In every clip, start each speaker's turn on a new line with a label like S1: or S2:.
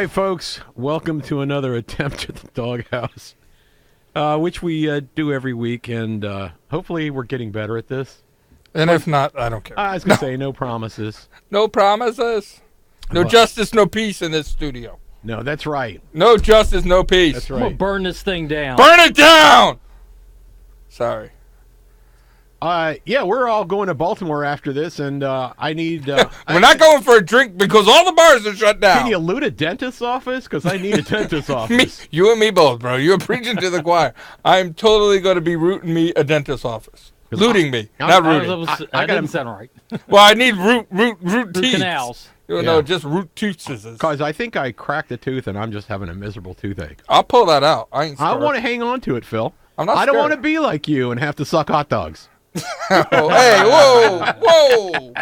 S1: right, folks. Welcome to another attempt at the DawgHouse, which we do every week, and hopefully we're getting better at this.
S2: And if not, I don't care.
S1: I was going to say no promises.
S2: No promises. No justice, no peace in this studio.
S1: No, that's right.
S2: No justice, no peace.
S1: That's
S3: I'm gonna
S1: right.
S3: burn this thing down.
S2: Burn it down! Sorry.
S1: Yeah, we're all going to Baltimore after this, and I need...
S2: We're not going for a drink because all the bars are shut down.
S1: Can you loot a dentist's office? Because I need a dentist's office.
S2: You and me both, bro. You're preaching to the choir. I'm totally going to be rooting me a dentist's office. Looting me, not rooting.
S3: I didn't sound right.
S2: Well, I need root teeth.
S3: Canals.
S2: No, just root tooth scissors.
S1: Because I think I cracked a tooth, and I'm just having a miserable toothache.
S2: I'll pull that out. I
S1: want to hang on to it, Phil.
S2: I'm not
S1: I don't
S2: scared.
S1: want to be like you and have to suck hot dogs.
S2: Oh, hey, whoa.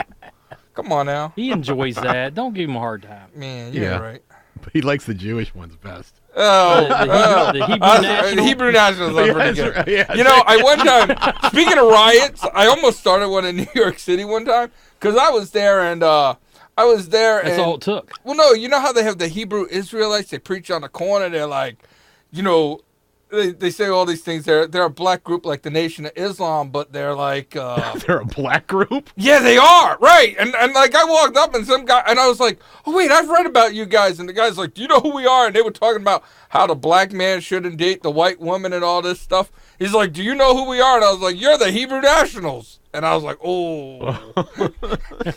S2: Come on now.
S3: He enjoys that. Don't give him a hard time.
S2: Man, you're right.
S1: But he likes the Jewish ones best.
S3: The Hebrew National.
S2: The Hebrew Nationals are pretty good.
S1: Right, yes.
S2: You know, I one time, speaking of riots, I almost started one in New York City one time because I was there and
S3: That's all it took.
S2: Well, no, you know how they have the Hebrew Israelites? They preach on the corner. They're like, you know, they say all these things. They're a black group like the Nation of Islam, but they're like...
S1: They're a black group?
S2: Yeah, they are, right. And like I walked up and some guy, and I was like, oh, wait, I've read about you guys. And the guy's like, do you know who we are? And they were talking about how the black man shouldn't date the white woman and all this stuff. He's like, do you know who we are? And I was like, you're the Hebrew Nationals. And I was like, oh.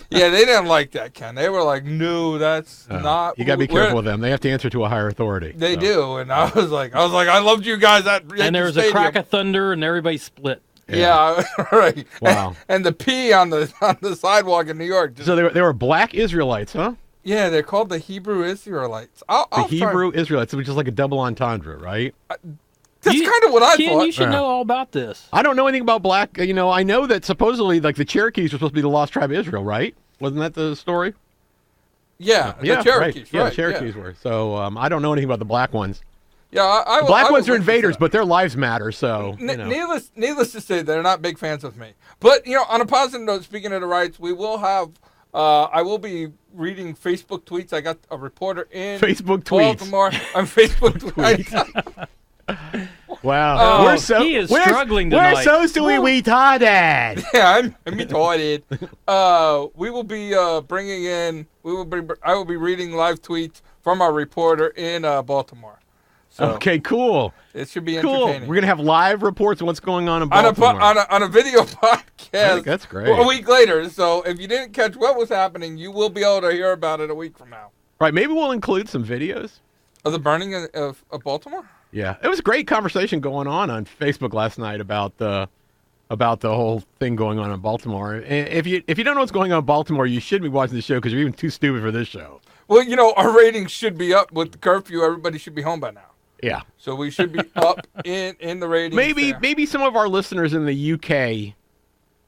S2: Yeah, they didn't like that, Ken. They were like, no, that's not.
S1: You got to be careful with them. They have to answer to a higher authority.
S2: They do. And I was like, I loved you guys at
S3: And there was a crack of thunder, and everybody split.
S2: Yeah, right.
S1: Wow.
S2: And the P on the sidewalk in New York.
S1: So they were black Israelites, huh?
S2: Yeah, they're called the Hebrew Israelites.
S1: The Hebrew Israelites, which is like a double entendre, right?
S2: That's kind of what I thought.
S3: You should know all about this.
S1: I don't know anything about black. You know, I know that supposedly, like, the Cherokees were supposed to be the lost tribe of Israel, right? Wasn't that the story?
S2: Yeah, the Cherokees, right.
S1: Yeah, the Cherokees were. So I don't know anything about the black ones.
S2: Yeah,
S1: the black ones are invaders, but their lives matter. So you know.
S2: Needless to say, they're not big fans of me. But you know, on a positive note, speaking of the riots, we will have. I will be reading Facebook tweets. I got a reporter in
S1: Facebook tweets.
S2: Baltimore on Facebook tweets.
S1: Wow, we're
S3: struggling tonight.
S1: We're so retarded.
S2: Yeah, I'm retarded. We will be bringing in. I will be reading live tweets from our reporter in Baltimore. So
S1: okay, cool.
S2: It should be entertaining.
S1: We're gonna have live reports of what's going on in Baltimore
S2: on a video podcast.
S1: I think that's great.
S2: A week later. So if you didn't catch what was happening, you will be able to hear about it a week from now.
S1: Right? Maybe we'll include some videos
S2: of the burning of Baltimore.
S1: Yeah, it was a great conversation going on Facebook last night about the whole thing going on in Baltimore. And if you don't know what's going on in Baltimore, you shouldn't be watching the show because you're even too stupid for this show.
S2: Well, you know, our ratings should be up with the curfew. Everybody should be home by now.
S1: Yeah.
S2: So we should be up in the ratings.
S1: Maybe some of our listeners in the UK.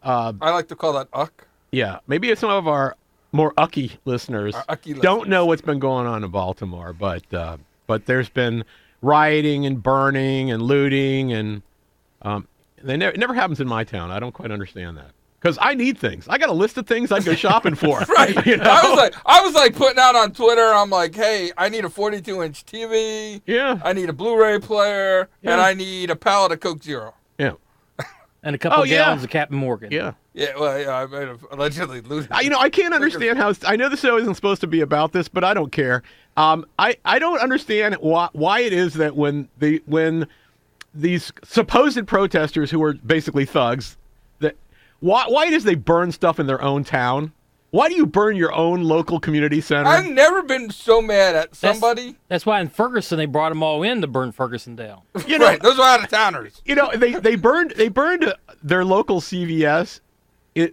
S2: I like to call that UCK.
S1: Yeah, maybe some of our more ucky listeners don't know what's been going on in Baltimore, but there's been rioting and burning and looting, and it never happens in my town. I don't quite understand that. Because I need things. I got a list of things I'd go shopping for.
S2: Right.
S1: You know?
S2: I was like putting out on Twitter, I'm like, hey, I need a 42-inch TV.
S1: Yeah.
S2: I need a Blu-ray player. Yeah. And I need a pallet of Coke Zero.
S1: Yeah.
S3: And a couple of gallons of Captain Morgan.
S1: Yeah.
S2: Yeah, well, yeah, I might have allegedly looted.
S1: I can't understand how. I know the show isn't supposed to be about this, but I don't care. I don't understand why it is that when these supposed protesters who are basically thugs, why it is they burn stuff in their own town? Why do you burn your own local community center?
S2: I've never been so mad at somebody.
S3: That's why in Ferguson they brought them all in to burn Ferguson down.
S1: You know,
S2: right, those are out of towners.
S1: You know, they burned their local CVS.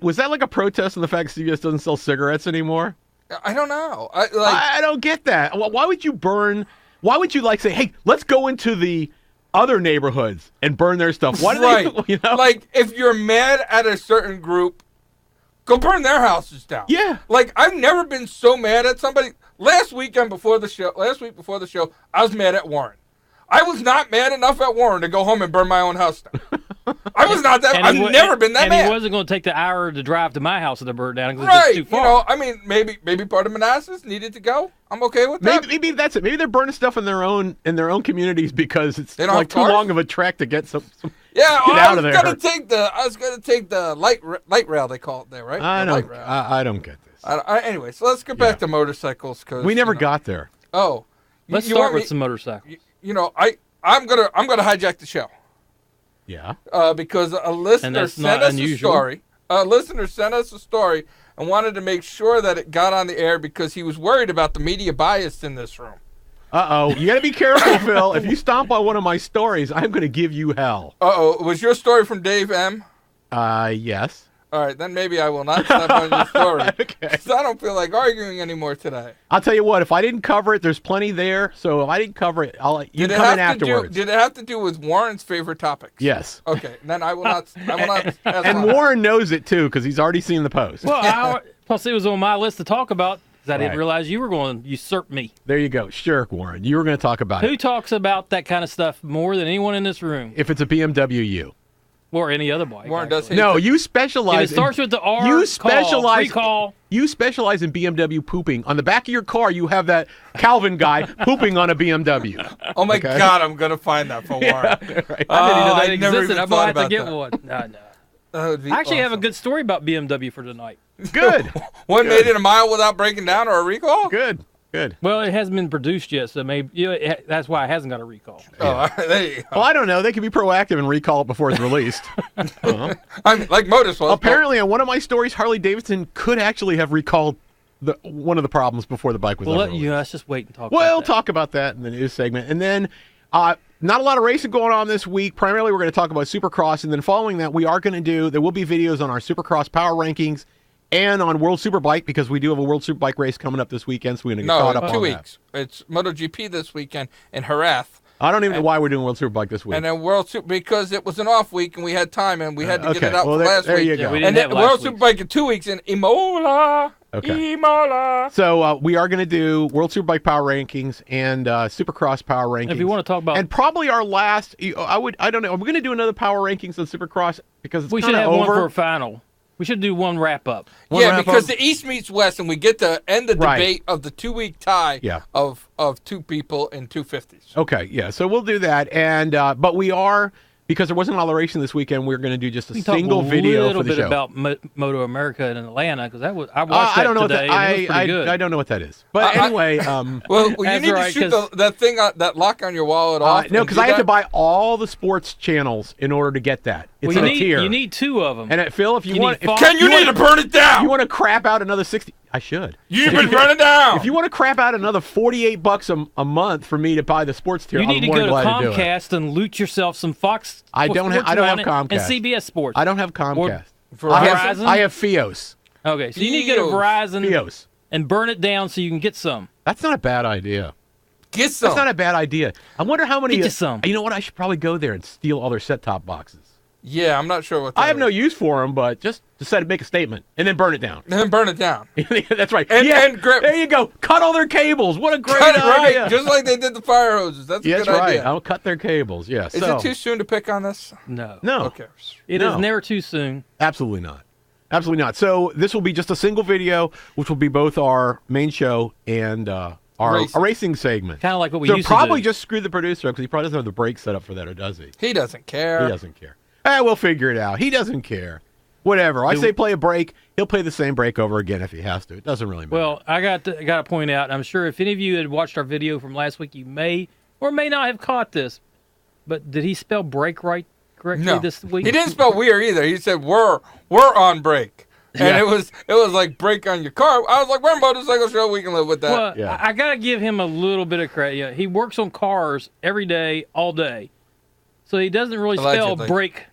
S1: Was that like a protest on the fact CVS doesn't sell cigarettes anymore?
S2: I don't know.
S1: I don't get that. Why would you burn? Why would you say, hey, let's go into the other neighborhoods and burn their stuff? Why do they? You know,
S2: like if you're mad at a certain group, go burn their houses down.
S1: Yeah.
S2: Like I've never been so mad at somebody. Last week before the show, I was mad at Warren. I was not mad enough at Warren to go home and burn my own house down. I was not that. I've never been that
S3: and
S2: mad.
S3: he wasn't going to take the hour to drive to my house to burn down because
S2: Right.
S3: it's too far.
S2: You know, I mean, maybe part of Manassas needed to go. I'm okay with that.
S1: Maybe that's it. Maybe they're burning stuff in their own communities because it's
S2: They don't
S1: like
S2: have
S1: too
S2: cars?
S1: long of a trek to get some
S2: Yeah,
S1: get out of there.
S2: I was gonna take the light rail. They call it there, right?
S1: I
S2: The
S1: don't.
S2: light rail.
S1: I don't get this.
S2: Anyway, so let's get back to motorcycles because
S1: We never got there.
S2: Oh,
S3: Let's
S2: you
S3: start
S2: want
S3: with
S2: me-
S3: some motorcycles.
S2: You know, I'm gonna hijack the show
S1: Yeah.
S2: because a listener
S3: that's
S2: sent
S3: not
S2: us
S3: unusual.
S2: a story. A listener sent us a story and wanted to make sure that it got on the air because he was worried about the media bias in this room.
S1: You got to be careful, Phil. If you stomp on one of my stories, I'm going to give you hell.
S2: Was your story from Dave M?
S1: Yes.
S2: All right, then maybe I will not step on your story.
S1: Okay.
S2: 'Cause I don't feel like arguing anymore today.
S1: I'll tell you what. If I didn't cover it, there's plenty there. So if I didn't cover it, you
S2: Did it
S1: come in
S2: have to do?
S1: afterwards.
S2: Did it have to do with Warren's favorite topics?
S1: Yes.
S2: Okay, then I will not. Ask
S1: And
S2: Warren.
S1: Warren knows it too because he's already seen the post.
S3: Well, plus it was on my list to talk about because I didn't
S1: Right.
S3: realize you were going to usurp me.
S1: There you go. Sure, Warren. You were going to talk about
S3: Who
S1: it.
S3: talks about that kind of stuff more than anyone in this room
S1: If it's a BMW U.
S3: or any other bike?
S2: Warren does
S3: actually.
S2: hate
S1: No,
S2: the-
S1: you
S3: If
S1: specialize.
S3: it starts with the R,
S1: You specialize.
S3: recall.
S1: You specialize in BMW pooping. On the back of your car, you have that Calvin guy pooping on a BMW.
S2: Oh my
S1: Okay.
S2: God, I'm gonna find that for Warren.
S1: Right.
S3: I didn't even know
S2: Oh,
S3: that
S2: I never
S3: existed.
S2: even
S3: I'm
S2: thought
S3: going to have to
S2: about
S3: get
S2: that.
S3: one. No.
S2: That would be
S3: I actually have a
S2: awesome.
S3: good story about BMW for tonight.
S1: Good.
S2: One made it a mile without breaking down or a recall.
S1: Good. Good.
S3: Well, it hasn't been produced yet, so maybe that's why it hasn't got a recall.
S2: Oh, all right, there you go.
S1: Well, I don't know. They can be proactive and recall it before it's released.
S2: I mean, like Motus was.
S1: Apparently, on one of my stories, Harley Davidson could actually have recalled one of the problems before the bike was
S3: Well,
S1: ever released.
S3: let's just wait and talk
S1: We'll
S3: about that.
S1: talk about that in the news segment. And then not a lot of racing going on this week. Primarily, we're going to talk about Supercross. And then following that, there will be videos on our Supercross power rankings and on World Superbike because we do have a World Superbike race coming up this weekend. So we're going to get caught up
S2: in
S1: on
S2: 2
S1: that.
S2: weeks. It's MotoGP this weekend in Harath.
S1: I don't even know why we're doing World Superbike this week.
S2: And then because it was an off week and we had time and we had to get it out for last
S1: there
S2: week.
S1: you go.
S3: we
S2: And
S3: didn't
S2: then
S3: have
S2: World
S3: last week's.
S2: Superbike in 2 weeks in Imola.
S1: Okay.
S2: Imola.
S1: So we are going to do World Superbike power rankings and Supercross power rankings.
S3: If you want to talk about,
S1: and probably our last, I don't know. Are we going to do another power rankings on Supercross because it's
S3: we should
S1: kind
S3: have
S1: of
S3: one for
S1: over?
S3: a final. We should do one wrap up.
S1: One
S2: Yeah,
S1: wrap
S2: because
S1: up?
S2: the East meets West and we get to end the
S1: Right.
S2: debate of the 2 week tie
S1: Yeah.
S2: of two people in 250s.
S1: Okay, yeah. So we'll do that, and but we are because there wasn't a lot of racing this weekend. We're going to do just a
S3: We can
S1: single
S3: talk a
S1: video
S3: little
S1: for the
S3: bit
S1: show.
S3: about MotoAmerica in Atlanta because I watched that
S1: I don't know
S3: today.
S1: what that.
S3: and it was pretty good.
S1: I don't know what that is. But anyway,
S2: Well, you
S3: That's
S2: need
S3: right,
S2: to shoot
S3: 'cause-
S2: that thing, that lock on your wallet off.
S1: no,
S2: and
S1: because
S2: do
S1: I have to
S2: that.
S1: buy all the sports channels in order to get that. It's
S3: Well,
S1: in a tier.
S3: you need two of them.
S1: And Phil, if you
S3: You
S1: want,
S3: need
S1: if
S3: Fox-
S2: Ken, you need to burn it down.
S1: you want to crap out another 60, I should.
S2: You need to burn it down.
S1: If you want to crap out another $48 a month for me to buy the sports tier,
S3: You need
S1: I'm
S3: to
S1: more
S3: go
S1: than
S3: to
S1: glad to do it.
S3: Comcast and loot yourself some Fox.
S1: I don't have
S3: Sports
S1: Comcast.
S3: and CBS Sports.
S1: I don't have Comcast.
S3: Verizon?
S1: I have Fios.
S3: Okay, so you need to go to Verizon
S1: Fios.
S3: and burn it down so you can get some.
S1: That's not a bad idea.
S2: Get some.
S1: That's not a bad idea. I wonder how many.
S3: Get you some.
S1: You know what? I should probably go there and steal all their set-top boxes.
S2: Yeah, I'm not sure what that
S1: I have
S2: is.
S1: no use for them, but just to make a statement and then burn it down.
S2: Then burn it down.
S1: That's right.
S2: And-
S1: yeah,
S2: and grip-
S1: there you go. Cut all their cables. What a great
S2: Cut it
S1: idea.
S2: right, just like they did the fire hoses. That's a
S1: Yeah,
S2: good
S1: that's right.
S2: idea.
S1: I'll cut their cables. Yeah.
S2: Is it too soon to pick on this?
S3: No.
S1: No.
S2: Okay.
S3: It is
S1: No.
S3: never too soon.
S1: Absolutely not. Absolutely not. So this will be just a single video, which will be both our main show and our racing segment.
S3: Kind of like what we
S1: So
S3: used
S1: probably
S3: to do.
S1: just screw the producer up because he probably doesn't have the brake set up for that, or does he?
S2: He doesn't care.
S1: He doesn't care. We'll figure it out. He doesn't care. Whatever. I say play a break. He'll play the same break over again if he has to. It doesn't really matter.
S3: Well, I got to point out, I'm sure if any of you had watched our video from last week, you may or may not have caught this. But did he spell break correctly
S2: No,
S3: this week?
S2: he didn't spell we're either. He said we're on break, and
S1: Yeah.
S2: it was like break on your car. I was like, we're a motorcycle show. We can live with that.
S3: Well,
S1: Yeah.
S3: I got to give him a little bit of credit. Yeah, he works on cars every day, all day. So he doesn't really spell
S2: Allegedly.
S3: break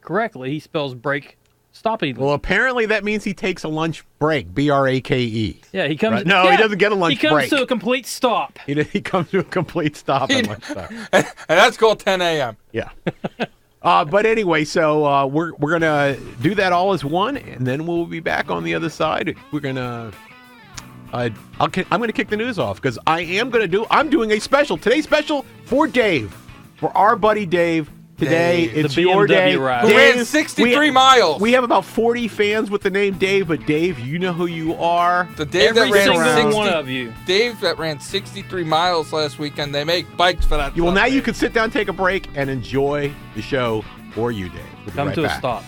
S3: correctly. He spells break stopping.
S1: Well, apparently that means he takes a lunch break. BRAKE.
S3: yeah, he comes.
S1: Right. No, he doesn't get a lunch
S3: He comes
S1: break.
S3: to a complete stop.
S1: He comes to a complete stop at lunchtime.
S2: and that's called 10 a.m.
S1: Yeah. But anyway, so we're gonna do that all as one, and then we'll be back on the other side. We're gonna. I'm gonna kick the news off because I'm doing a special today's special for Dave, for our buddy Dave, Today,
S2: Dave.
S1: it's
S3: The
S1: your day.
S3: BMW ride.
S2: Who ran
S1: Dave,
S2: 63 miles.
S1: We have about 40 fans with the name Dave, but Dave, you know who you are.
S2: The Dave
S3: Every
S2: that ran
S3: single
S2: 60,
S3: one of you.
S2: Dave that ran 63 miles last weekend. They make bikes for that.
S1: Well,
S2: stuff,
S1: now you
S2: Dave.
S1: can sit down, take a break, and enjoy the show for you, Dave. We'll be
S3: Come
S1: right
S3: to
S1: back.
S3: a stop.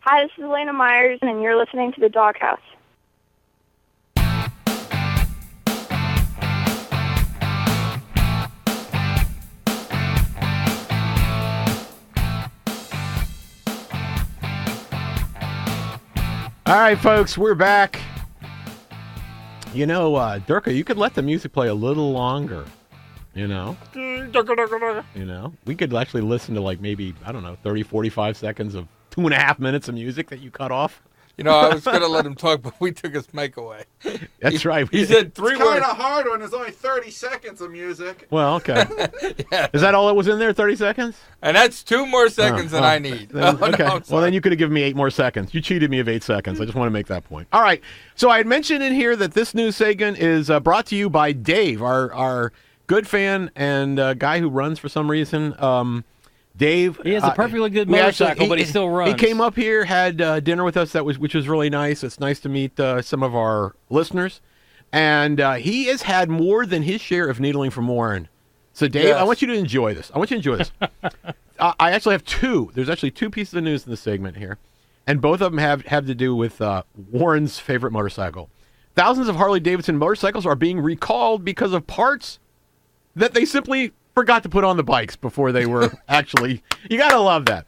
S4: Hi, this is Elena Myers, and you're listening to the DawgHouse.
S1: All right, folks, we're back. You know, Durka, you could let the music play a little longer. You know, we could actually listen to like maybe, I don't know, 30, 45 seconds of 2.5 minutes of music that you cut off.
S2: You know, I was going to let him talk, but we took his mic away.
S1: That's right.
S2: He said three
S5: It's kind
S2: words.
S5: of hard when there's only 30 seconds of music.
S1: Well, okay.
S2: Yeah.
S1: Is that all that was in there, 30 seconds?
S2: And that's 2 more seconds than
S1: Oh,
S2: I need.
S1: Then,
S2: Oh, no,
S1: okay.
S2: I'm
S1: Well,
S2: sorry.
S1: then you could have given me 8 more seconds. You cheated me of 8 seconds. I just want to make that point. All right. So I had mentioned in here that this news segment is brought to you by Dave, our good fan and guy who runs for some reason. Dave.
S3: He has a perfectly good
S1: we
S3: motorcycle, but he still runs.
S1: He came up here, had dinner with us, which was really nice. It's nice to meet some of our listeners. And he has had more than his share of needling from Warren. So, Dave, I want you to enjoy this. I actually have two. There's actually two pieces of news in this segment here. And both of them have to do with Warren's favorite motorcycle. Thousands of Harley-Davidson motorcycles are being recalled because of parts that they simply forgot to put on the bikes before they were actually. You got to love that.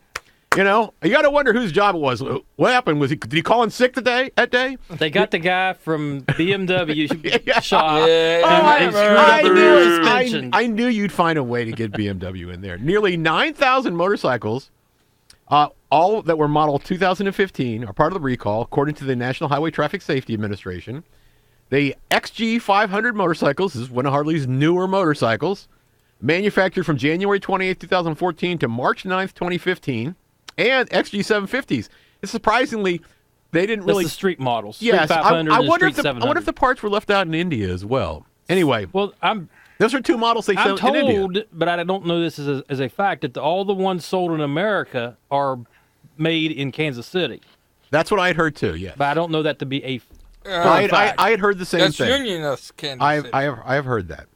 S1: You know, you got to wonder whose job it was. What happened? Did he call in sick that day?
S3: They got the guy from BMW shop.
S1: I knew you'd find a way to get BMW in there. Nearly 9,000 motorcycles, all that were model 2015, are part of the recall, according to the National Highway Traffic Safety Administration. The XG 500 motorcycles, this is one of Harley's newer motorcycles, manufactured from January 28, 2014 to March 9th, 2015. And XG 750s. Surprisingly, they didn't really.
S3: That's the street models. Street
S1: yes,
S3: 500
S1: I wonder
S3: I
S1: wonder if the parts were left out in India as well. Anyway,
S3: well,
S1: those are two models they sell in India.
S3: I'm told, but I don't know this as a fact, that all the ones sold in America are made in Kansas City.
S1: That's what I had heard too. Yes,
S3: but I don't know that to be a
S1: fact. I had heard the same thing.
S2: That's Unionist Kansas City.
S1: I have heard that.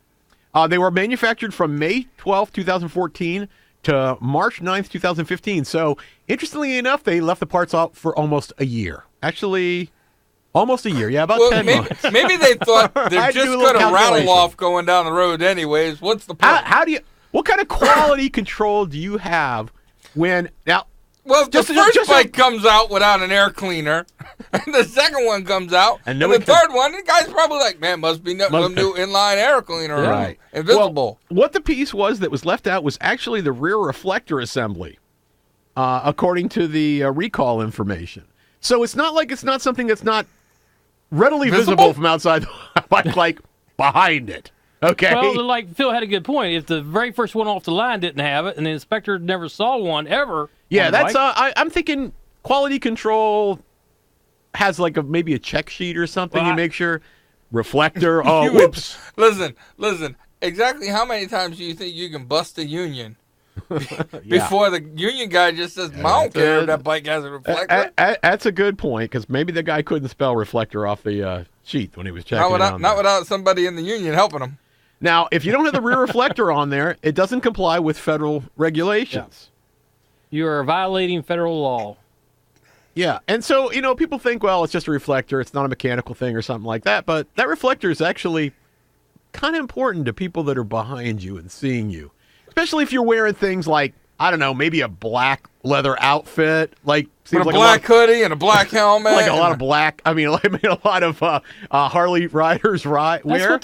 S1: They were manufactured from May 12, 2014. To March 9th, 2015. So, interestingly enough, they left the parts out for almost a year. Actually, almost a year. Yeah, about 10 months.
S2: Maybe they thought they're just going to rattle off going down the road anyways. What's the point?
S1: What kind of quality control do you have when, now,
S2: well, the first bike comes out without an air cleaner, and the second one comes out, and the third one, the guy's probably like, man, must be some new inline air cleaner. Right. Invisible.
S1: Well, what the piece was that was left out was actually the rear reflector assembly, according to the recall information. So it's not like it's not something that's not readily visible from outside the bike, like behind it. Okay.
S3: Well, like Phil had a good point. If the very first one off the line didn't have it, and the inspector never saw one ever.
S1: Yeah, that's. I'm thinking quality control has like maybe a check sheet or something. Well, you make sure reflector. Oh, whoops.
S2: Listen. Exactly how many times do you think you can bust a union before the union guy just says, I don't care if that bike has a reflector?
S1: That's a good point, because maybe the guy couldn't spell reflector off the sheet when he was checking
S2: not without somebody in the union helping him.
S1: Now, if you don't have the rear reflector on there, it doesn't comply with federal regulations.
S3: Yeah. You are violating federal law.
S1: Yeah, and so, people think, well, it's just a reflector. It's not a mechanical thing or something like that, but that reflector is actually kind of important to people that are behind you and seeing you, especially if you're wearing things like, I don't know, maybe a black leather outfit, like
S2: with a black hoodie and a black helmet,
S1: like a lot of black. I mean, a lot of Harley riders wear.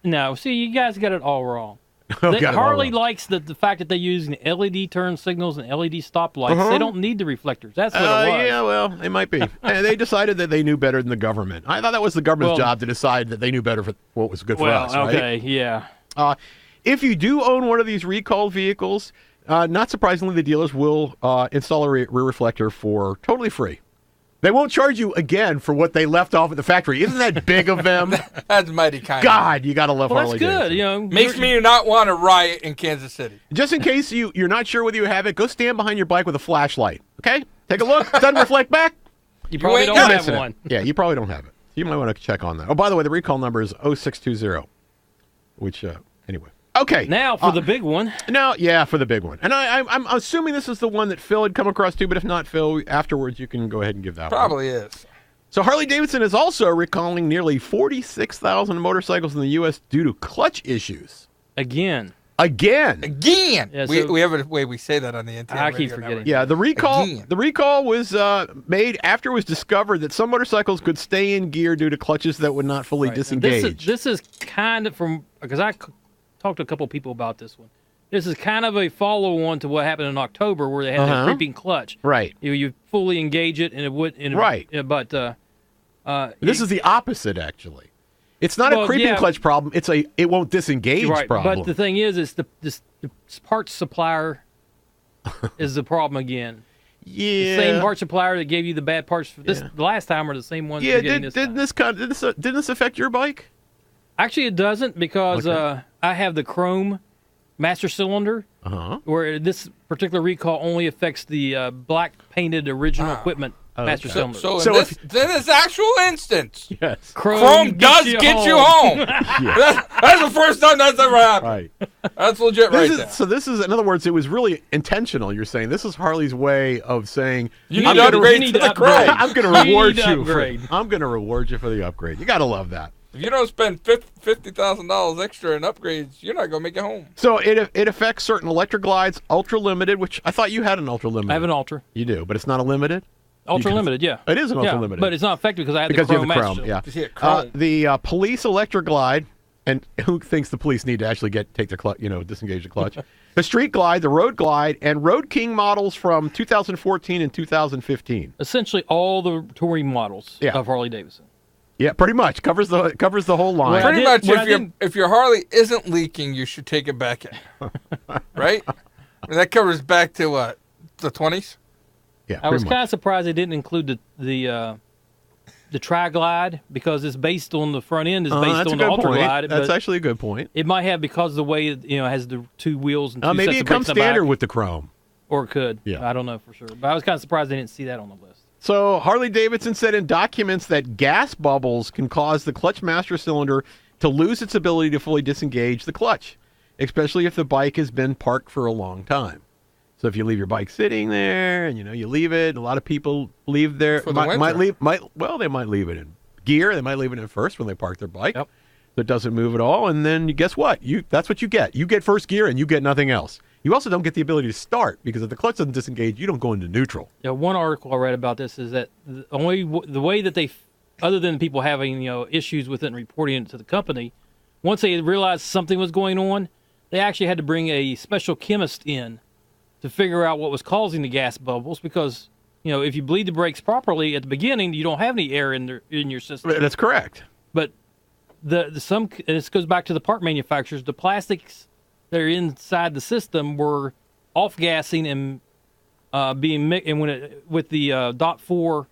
S3: No, see, you guys got it all wrong. Harley likes the fact that they use LED turn signals and LED stoplights. They don't need the reflectors. That's what it was.
S1: Yeah, well, they might be. And they decided that they knew better than the government. I thought that was the government's job to decide that they knew better for what was good for us, right?
S3: Okay, yeah.
S1: If you do own one of these recalled vehicles, not surprisingly, the dealers will install a rear reflector for totally free. They won't charge you again for what they left off at the factory. Isn't that big of them?
S2: That's mighty kind.
S1: God, you got to love Harley
S3: Davidson. That's good.
S2: Makes me not want to riot in Kansas City.
S1: Just in case you're not sure whether you have it, go stand behind your bike with a flashlight. Okay? Take a look. It doesn't reflect back.
S3: You probably don't have one.
S1: Yeah, you probably don't have it. You might want to check on that. Oh, by the way, the recall number is 0620, which, anyway. Okay.
S3: Now for the big one.
S1: For the big one. And I'm assuming this is the one that Phil had come across too, but if not, Phil, afterwards you can go ahead and give that
S2: Probably is.
S1: So Harley-Davidson is also recalling nearly 46,000 motorcycles in the U.S. due to clutch issues.
S3: Again.
S2: Yeah, we have a way we say that on the NTN
S3: I keep forgetting.
S1: Yeah, the recall was made after it was discovered that some motorcycles could stay in gear due to clutches that would not fully disengage.
S3: This is kind of because I talked to a couple people about this one. This is kind of a follow-on to what happened in October, where they had a creeping clutch.
S1: Right.
S3: You fully engage it, and it would.
S1: Right.
S3: But
S1: this is the opposite, actually. It's not a creeping clutch problem. It's it won't disengage problem.
S3: But the thing is the parts supplier is the problem again.
S1: Yeah.
S3: The same parts supplier that gave you the bad parts for this the last time, are the same ones you're getting this time.
S1: Didn't this affect your bike?
S3: Actually, it doesn't, because I have the chrome master cylinder, where this particular recall only affects the black painted original equipment master cylinder.
S2: So in this actual instance,
S1: yes,
S2: Chrome does get you home. That's the first time that's ever happened.
S1: Right.
S2: That's legit there.
S1: So this is, in other words, it was really intentional. You're saying this is Harley's way of saying
S2: you need to upgrade to the Chrome.
S1: I'm going to reward you. I'm going to reward you for the upgrade. You got to love that.
S2: If you don't spend $50,000 extra in upgrades, you're not going to make it home.
S1: So it affects certain electric glides, ultra limited, which I thought you had an ultra limited.
S3: I have an ultra.
S1: You do, but it's not a limited.
S3: Ultra limited, yeah.
S1: It is an ultra limited,
S3: but it's not affected because I had
S1: the Chrome.
S3: You have
S1: the Chrome, yeah. The police electric glide, and who thinks the police need to actually take the clutch, disengage the clutch? The street glide, the road glide, and Road King models from 2014 and 2015.
S3: Essentially, all the touring models of Harley Davidson.
S1: Yeah, pretty much covers the whole line.
S2: Pretty much, if your Harley isn't leaking, you should take it back in, right? That covers back to what, the 20s?
S1: Yeah,
S3: I was kind of surprised they didn't include the tri-glide because it's based on the front end is based on the ultra glide.
S1: That's actually a good point.
S3: It might have because of the way it has the two wheels and two sets
S1: maybe
S3: of
S1: it comes
S3: brakes in the
S1: standard
S3: back.
S1: with the Chrome.
S3: Or it could.
S1: Yeah.
S3: I don't know for sure. But I was kind of surprised they didn't see that on the list.
S1: So Harley-Davidson said in documents that gas bubbles can cause the clutch master cylinder to lose its ability to fully disengage the clutch, especially if the bike has been parked for a long time. So if you leave your bike sitting there and you leave it, a lot of people leave there. They might leave it in gear. They might leave it in first when they park their bike.
S3: Yep.
S1: So it doesn't move at all. And then guess what? That's what you get. You get first gear and you get nothing else. You also don't get the ability to start because if the clutch doesn't disengage, you don't go into neutral.
S3: Yeah, one article I read about this is that the way that they, other than people having issues with it and reporting it to the company, once they realized something was going on, they actually had to bring a special chemist in to figure out what was causing the gas bubbles because if you bleed the brakes properly at the beginning, you don't have any air in your system.
S1: That's correct.
S3: But this goes back to the part manufacturers. The plastics that are inside the system were off gassing and being mixed, and with the dot 4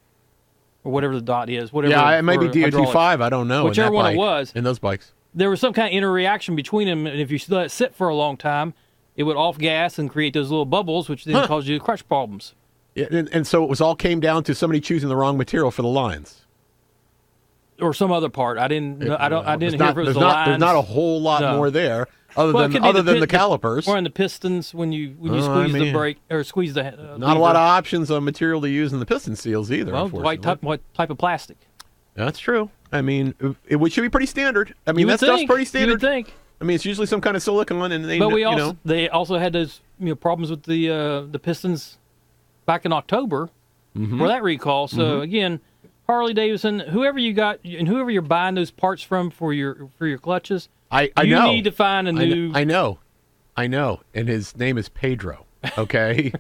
S3: or whatever the dot is, whatever.
S1: Yeah, it might be DOT 5. I don't know.
S3: Whichever one it was,
S1: in those bikes,
S3: there was some kind of interaction between them, and if you let it sit for a long time, it would off gas and create those little bubbles, which then cause you clutch problems.
S1: Yeah, and so it was all came down to somebody choosing the wrong material for the lines.
S3: Or some other part. I didn't hear if it was the lines.
S1: There's not a whole lot more there, other than the calipers.
S3: Or in the pistons when you squeeze the brake or squeeze the.
S1: Not a lot of options on material to use in the piston seals either.
S3: Well, what type of plastic?
S1: That's true. I mean, it should be pretty standard. I mean, that stuff's pretty standard.
S3: You would think.
S1: I mean, it's usually some kind of silicone, and
S3: they also had those problems with the pistons back in October for that recall. So again, Harley Davidson, whoever you got and whoever you're buying those parts from for your clutches,
S1: I
S3: you
S1: know.
S3: need to find a new.
S1: I know, and his name is Pedro. Okay,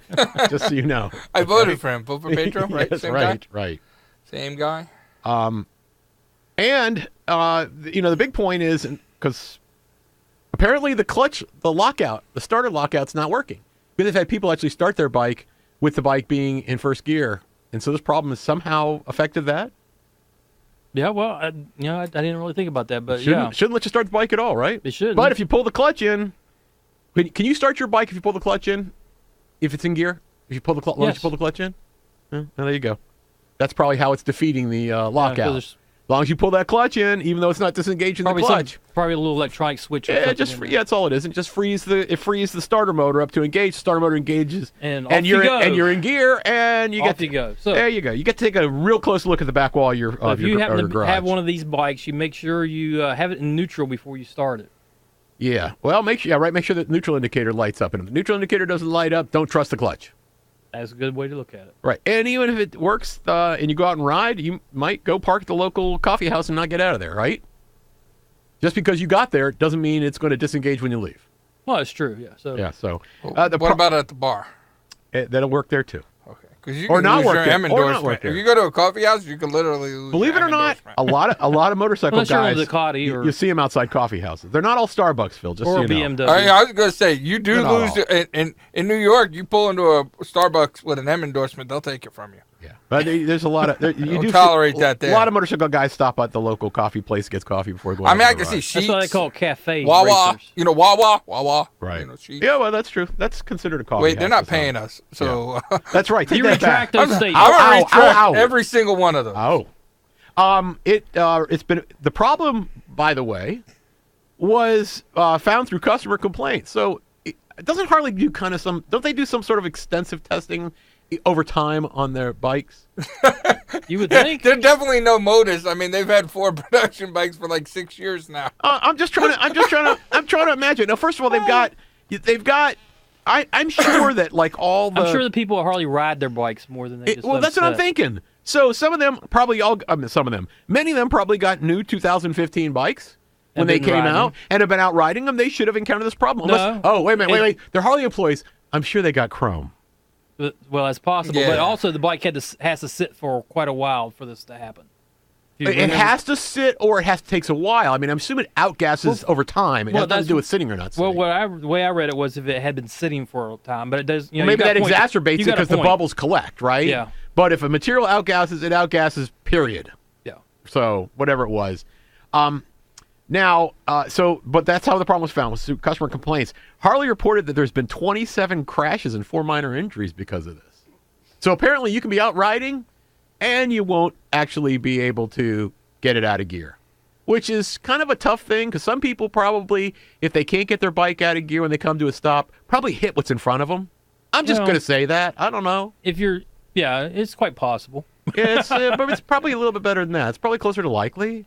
S1: just so you know.
S2: I voted for him. Vote for Pedro, right?
S1: Yes,
S2: Same
S1: right,
S2: guy?
S1: right.
S2: Same guy.
S1: And the big point is because apparently the starter lockout's not working. They've had people actually start their bike with the bike being in first gear, and so this problem has somehow affected that.
S3: Yeah, well, I didn't really think about that, but
S1: shouldn't let you start the bike at all, right?
S3: It shouldn't.
S1: But if you pull the clutch in, can you start your bike if you pull the clutch in? If it's in gear, if you pull the clutch,
S3: yes.
S1: You pull the clutch in. Well, there you go. That's probably how it's defeating the lockout. As long as you pull that clutch in, even though it's not disengaging the clutch.
S3: Probably a little electronic switch.
S1: That's all it is. It just frees the starter motor up to engage. The starter motor engages,
S3: and
S1: you're in gear, and you
S3: off you go. So
S1: there you go. You get to take a real close look at the back wall of your
S3: if you happen to have
S1: garage.
S3: one of these bikes, you make sure you have it in neutral before you start it.
S1: Yeah. Well, make sure the neutral indicator lights up, and if the neutral indicator doesn't light up, don't trust the clutch.
S3: That's a good way to look at it.
S1: Right. And even if it works and you go out and ride, you might go park at the local coffee house and not get out of there, right? Just because you got there doesn't mean it's going to disengage when you leave.
S3: Well, it's true, yeah. So
S2: what about at the bar?
S1: That'll work there too.
S2: Okay. Because you can lose your M endorsement. If you go to a coffee house, you can literally lose
S1: Believe it or not, a lot of motorcycle guys,
S3: you
S1: see them outside coffee houses. They're not all Starbucks, Phil, just
S3: or
S1: so you know.
S3: BMW.
S2: I was going to say, you do lose. In New York, you pull into a Starbucks with an M endorsement, they'll take it from you.
S1: Yeah, but there's a lot of you
S2: Don't
S1: do
S2: tolerate that
S1: A
S2: there.
S1: lot of motorcycle guys stop at the local coffee place, gets coffee before going.
S2: I mean,
S1: on
S2: I
S1: the
S2: can see
S1: ride.
S2: Sheets.
S3: That's why they call it cafe
S2: Wawa.
S3: racers.
S2: You know, Wawa.
S1: Right.
S2: You know, Sheets.
S1: Yeah, well, that's true. That's considered a coffee.
S2: Wait, they're
S1: house
S2: not
S1: to some.
S2: paying us, so
S1: That's right. Take
S3: You
S1: that
S3: retract
S1: back.
S3: those statements.
S2: I'm gonna
S1: Ow,
S2: retract
S1: ow, ow.
S2: every single one of them.
S1: It's been the problem, by the way, was found through customer complaints. So doesn't Harley do kind of don't they do some sort of extensive testing over time on their bikes?
S3: You would think.
S2: They're definitely no Motus. I mean, they've had 4 production bikes for like 6 years now.
S1: I'm trying to imagine. Now, first of all, they've got. I'm sure that like all the.
S3: I'm sure the people at Harley ride their bikes more than they just.
S1: Well,
S3: let
S1: that's
S3: them
S1: what I'm
S3: sit.
S1: thinking. So some of them probably many of them probably got new 2015 bikes when
S3: And
S1: they
S3: been
S1: came
S3: riding
S1: out
S3: them.
S1: and have been out riding them. They should have encountered this problem.
S3: No.
S1: Oh, wait a minute, wait. They're Harley employees. I'm sure they got chrome.
S3: Well, that's possible,
S2: Yeah.
S3: but also the bike has to sit for quite a while for this to happen. If you
S1: It
S3: remember-
S1: has to sit, or it takes a while. I mean, I'm assuming it outgasses over time. It
S3: well,
S1: has nothing to
S3: that's-
S1: do with sitting or not sitting.
S3: Well, the way I read it was if it had been sitting for a time, but it does. You know,
S1: Maybe
S3: you got
S1: that
S3: a point.
S1: exacerbates
S3: You
S1: it
S3: got a
S1: because the
S3: point.
S1: bubbles collect, right?
S3: Yeah.
S1: But if a material outgasses, it outgasses, period.
S3: Yeah.
S1: So whatever it was. But that's how the problem was found, was through customer complaints. Harley reported that there's been 27 crashes and 4 minor injuries because of this. So apparently you can be out riding and you won't actually be able to get it out of gear, which is kind of a tough thing because some people probably, if they can't get their bike out of gear when they come to a stop, probably hit what's in front of them. I'm just
S3: Well-
S1: going to say that. I don't know.
S3: It's quite possible.
S1: But it's probably a little bit better than that. It's probably closer to likely.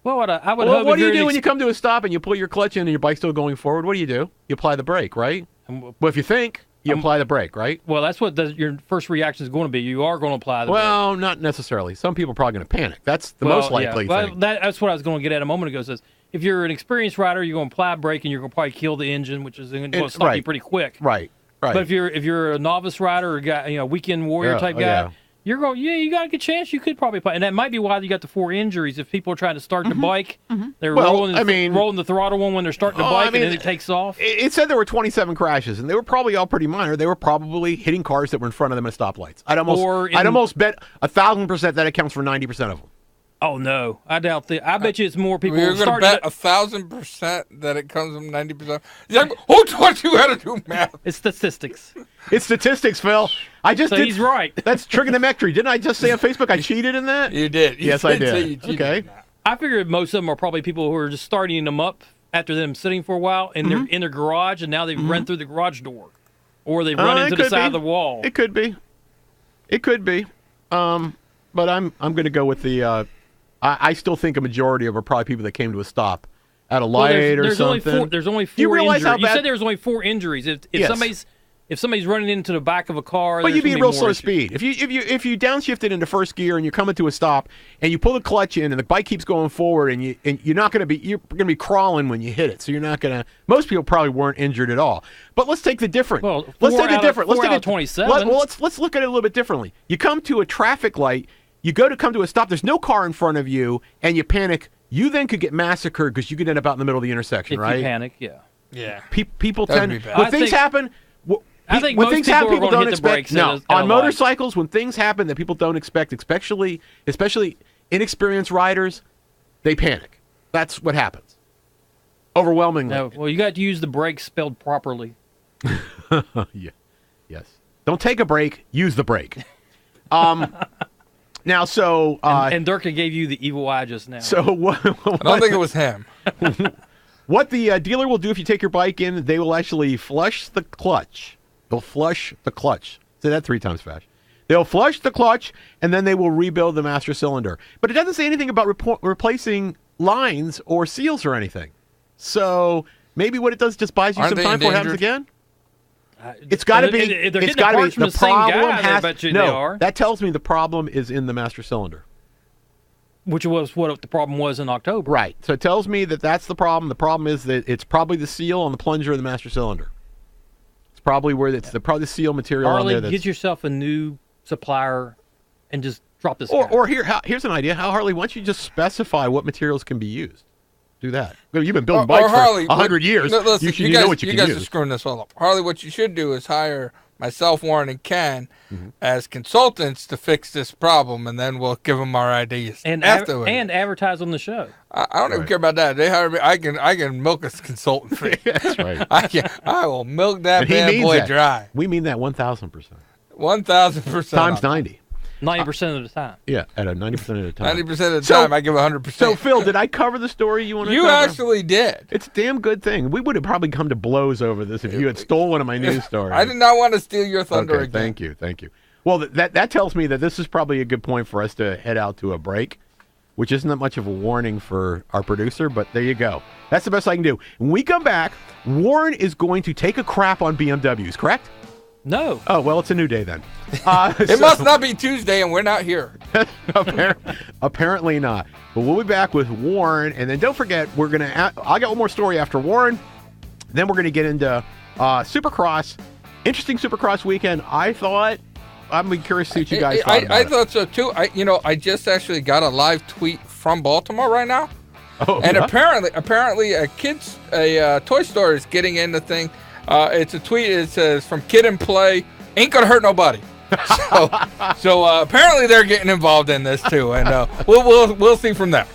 S3: Well, I would
S1: Well,
S3: hope.
S1: what
S3: if
S1: do you
S3: you're
S1: do
S3: an
S1: when you come to a stop and you pull your clutch in and your bike's still going forward? What do? You apply the brake, right? Well, if you think, you apply the brake, right?
S3: Well, that's what your first reaction is going to be. You are going to apply the brake.
S1: Well, not necessarily. Some people are probably going to panic. That's the most likely
S3: Well,
S1: thing.
S3: that's what I was going to get at a moment ago. Says if you're an experienced rider, you're going to apply brake and you're going to probably kill the engine, which is going to stop you pretty quick.
S1: Right.
S3: But if you're a novice rider or guy, weekend warrior type guy,
S1: yeah.
S3: you're going. Yeah, you got a good chance. You could probably apply, and that might be why you got the 4 injuries. If people are trying to start the bike, they're
S1: Well,
S3: rolling the throttle one when they're starting the bike, and then it takes off.
S1: It said there were 27 crashes, and they were probably all pretty minor. They were probably hitting cars that were in front of them at stoplights. I'd almost bet 1,000% that accounts for 90% of them.
S3: Oh no, I doubt that. I bet you it's more people.
S2: You're going to
S3: starting
S2: bet 1,000% that it comes from 90%. Who taught you how to do math?
S3: It's statistics.
S1: It's statistics, Phil.
S3: So he's right.
S1: That's trigonometry. Didn't I just say on Facebook I cheated in that?
S2: You did. You
S1: Yes, I
S2: say
S1: did.
S2: you cheated
S1: Okay.
S2: in that.
S3: I figured most of them are probably people who are just starting them up after them sitting for a while, and they're in their garage, and now they've run through the garage door, or they've run
S1: It
S3: into the
S1: could
S3: side
S1: be.
S3: of the wall.
S1: It could be. But I'm going to go with the. I still think a majority of them are probably people that came to a stop at a light or something.
S3: There's only 4
S1: Do you realize
S3: injuries.
S1: how
S3: You
S1: bad?
S3: said there was only 4 injuries. If
S1: Yes.
S3: somebody's running into the back of a car,
S1: But
S3: there's
S1: you'd be
S3: gonna
S1: real
S3: more
S1: slow
S3: issues.
S1: speed. If you downshifted into first gear and you're coming to a stop and you pull the clutch in and the bike keeps going forward and you're going to be crawling when you hit it. So you're not going to. Most people probably weren't injured at all. But let's take the different.
S3: Well,
S1: let's
S3: 4
S1: take the
S3: out of-
S1: different.
S3: 4
S1: Let's take
S3: out
S1: it.
S3: of 27.
S1: Let's look at it a little bit differently. You come to a traffic light. You come to a stop. There's no car in front of you, and you panic. You then could get massacred because you could end up out in the middle of the intersection,
S3: If
S1: right?
S3: you panic, yeah.
S2: Yeah.
S1: People
S2: That'd
S1: tend
S2: be bad.
S1: when
S3: I
S1: things
S3: think-
S1: happen.
S3: I think
S1: when
S3: most
S1: things
S3: people
S1: happen,
S3: are
S1: people
S3: gonna
S1: don't
S3: hit the
S1: expect.
S3: brakes at
S1: No,
S3: a- at a
S1: on
S3: light.
S1: motorcycles, when things happen that people don't expect, especially inexperienced riders, they panic. That's what happens. Overwhelmingly.
S3: No, well, you got to use the brakes spelled properly.
S1: Yeah. Yes. Don't take a break. Use the brake. Now, so
S3: And Durka gave you the evil eye just now.
S1: so what?
S2: I don't think it was him.
S1: What the dealer will do if you take your bike in, they will actually flush the clutch. They'll flush the clutch. Say that 3 times fast. They'll flush the clutch, and then they will rebuild the master cylinder. But it doesn't say anything about replacing lines or seals or anything. So maybe what it does just buys you
S2: Aren't
S1: some
S2: they
S1: time before it happens
S2: endangered?
S1: again. It's got to be.
S3: If they're
S1: It's
S3: getting
S1: got to be.
S3: parts from
S1: The
S3: the same
S1: problem
S3: guy, I
S1: has.
S3: bet you
S1: No,
S3: they are.
S1: that tells me the problem is in the master cylinder.
S3: Which was what the problem was in October.
S1: Right. So it tells me that that's the problem. The problem is that it's probably the seal on the plunger of the master cylinder. It's probably where it's probably the seal material on
S3: Harley,
S1: there. That's,
S3: get yourself a new supplier and just drop this
S1: or
S3: guy.
S1: or here's an idea. How Harley? Why don't you just specify what materials can be used? Do that. Well, you've been building
S2: Or
S1: bikes
S2: Harley,
S1: for 100 years.
S2: No, listen,
S1: you know what you can
S2: guys
S1: use.
S2: are screwing this all up. Harley, what you should do is hire myself, Warren, and Ken as consultants to fix this problem, and then we'll give them our ideas
S3: And
S2: afterwards.
S3: and advertise on the show.
S2: I don't even care about that. They hire me. I can milk a consultant fee.
S1: That's right.
S2: I will milk that
S1: And he
S2: bad
S1: means
S2: boy
S1: that.
S2: dry.
S1: We mean that 1,000%.
S2: 1,000%.
S1: Times 90.
S3: 90% of the time.
S1: Yeah, at a 90% of the time.
S2: 90% of the
S1: So-
S2: time, I give 100%.
S1: So, Phil, did I cover the story you want to
S2: you
S1: cover?
S2: actually did.
S1: It's a damn good thing. We would have probably come to blows over this if you had stolen one of my news stories.
S2: I did not want to steal your thunder
S1: Okay,
S2: again.
S1: thank you. Well, that tells me that this is probably a good point for us to head out to a break, which isn't that much of a warning for our producer, but there you go. That's the best I can do. When we come back, Warren is going to take a crap on BMWs, correct?
S3: No.
S1: Oh, well, it's a new day then.
S2: It must not be Tuesday, and we're not here.
S1: Apparently not. But we'll be back with Warren, and then don't forget, I'll get one more story after Warren. Then we're going to get into Supercross. Interesting Supercross weekend, I thought. I'm curious to see what you guys thought about
S2: I
S1: it.
S2: thought so too. I just actually got a live tweet from Baltimore right now,
S1: Oh,
S2: and
S1: yeah?
S2: apparently a toy store is getting in the thing. It's a tweet. It says from Kid and Play, ain't gonna hurt nobody. So apparently they're getting involved in this too, and we'll see from there.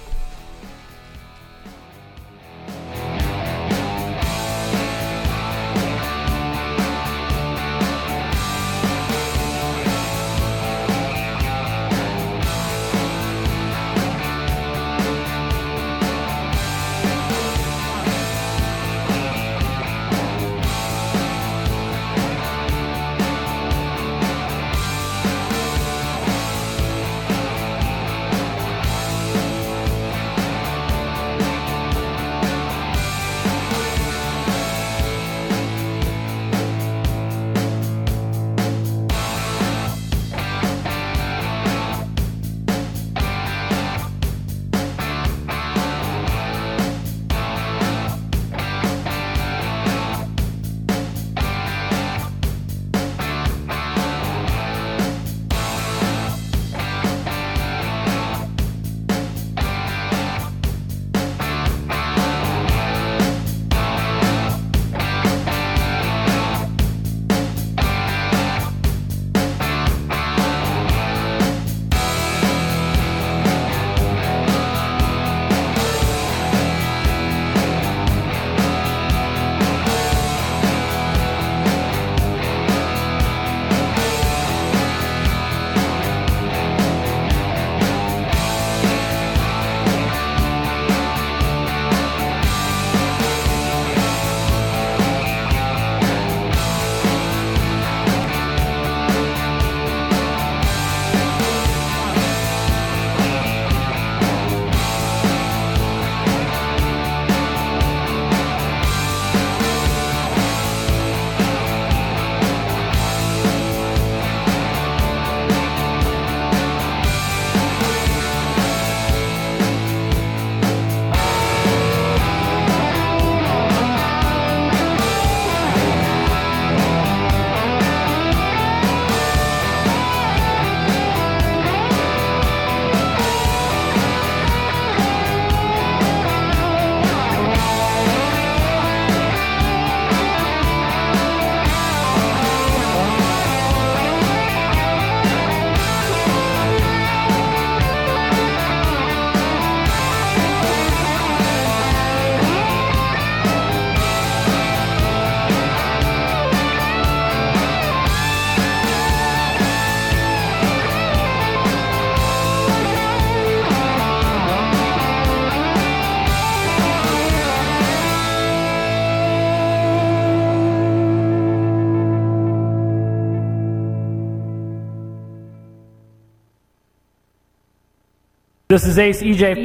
S6: This is Ace EJ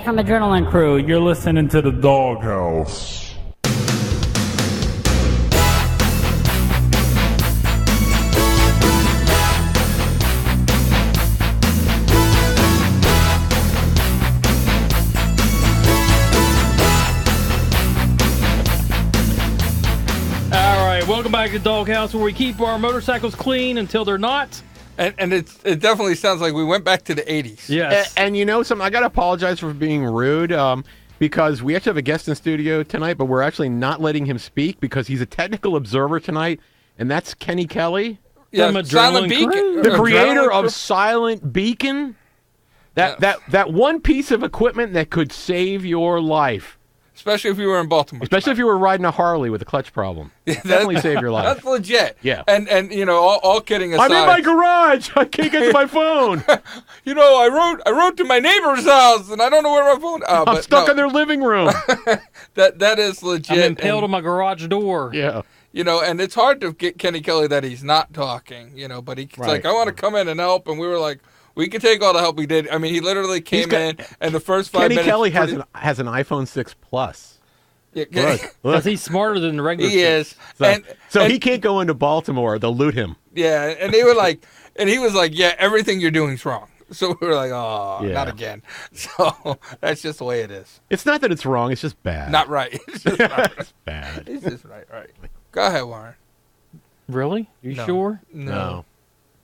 S6: from Adrenaline Crew. You're listening to the DawgHouse.
S3: All right, welcome back to DawgHouse, where we keep our motorcycles clean until they're not.
S2: And it definitely sounds like we went back to the 80s.
S3: Yes.
S1: And you know something? I got to apologize for being rude because we actually have a guest in studio tonight, but we're actually not letting him speak because he's a technical observer tonight, and that's Kenny Kelly,
S2: Yeah,
S3: From
S2: Silent
S3: Adrenaline
S2: Beacon.
S3: Crew.
S1: the creator
S2: Adrenaline Crew.
S1: of Silent Beacon. That one piece of equipment that could save your life,
S2: Especially if you were in Baltimore.
S1: especially if you were riding a Harley with a clutch problem. Definitely save your life.
S2: That's legit.
S1: Yeah.
S2: And you know, all kidding aside.
S1: I'm in my garage. I can't get to my phone.
S2: You know, I wrote to my neighbor's house and I don't know where my phone.
S1: I'm stuck in their living room.
S2: That is legit.
S3: I'm impaled
S2: and,
S3: on my garage door.
S1: Yeah.
S2: you know, and it's hard to get Kenny Kelly that he's not talking. You know, but he's
S1: Right.
S2: like, I want to come in and help, and we were like, we can take all the help we did. I mean, he literally came in, and the first 5
S1: Kenny
S2: minutes.
S1: Kelly has an iPhone 6 Plus.
S2: Yeah,
S1: Look,
S3: Because
S1: look.
S3: he's smarter than the regular
S2: he
S3: six.
S2: is.
S1: So he can't go into Baltimore. They'll loot him.
S2: Yeah, and they were like, and he was like, yeah, everything you're doing's wrong. So we were like, oh,
S1: Yeah.
S2: not again. So that's just the way it is.
S1: It's not that it's wrong. It's just bad.
S2: Not right. It's just not right.
S1: It's bad.
S2: It's just right. Go ahead, Warren.
S3: Really? You
S2: No.
S3: sure?
S1: No.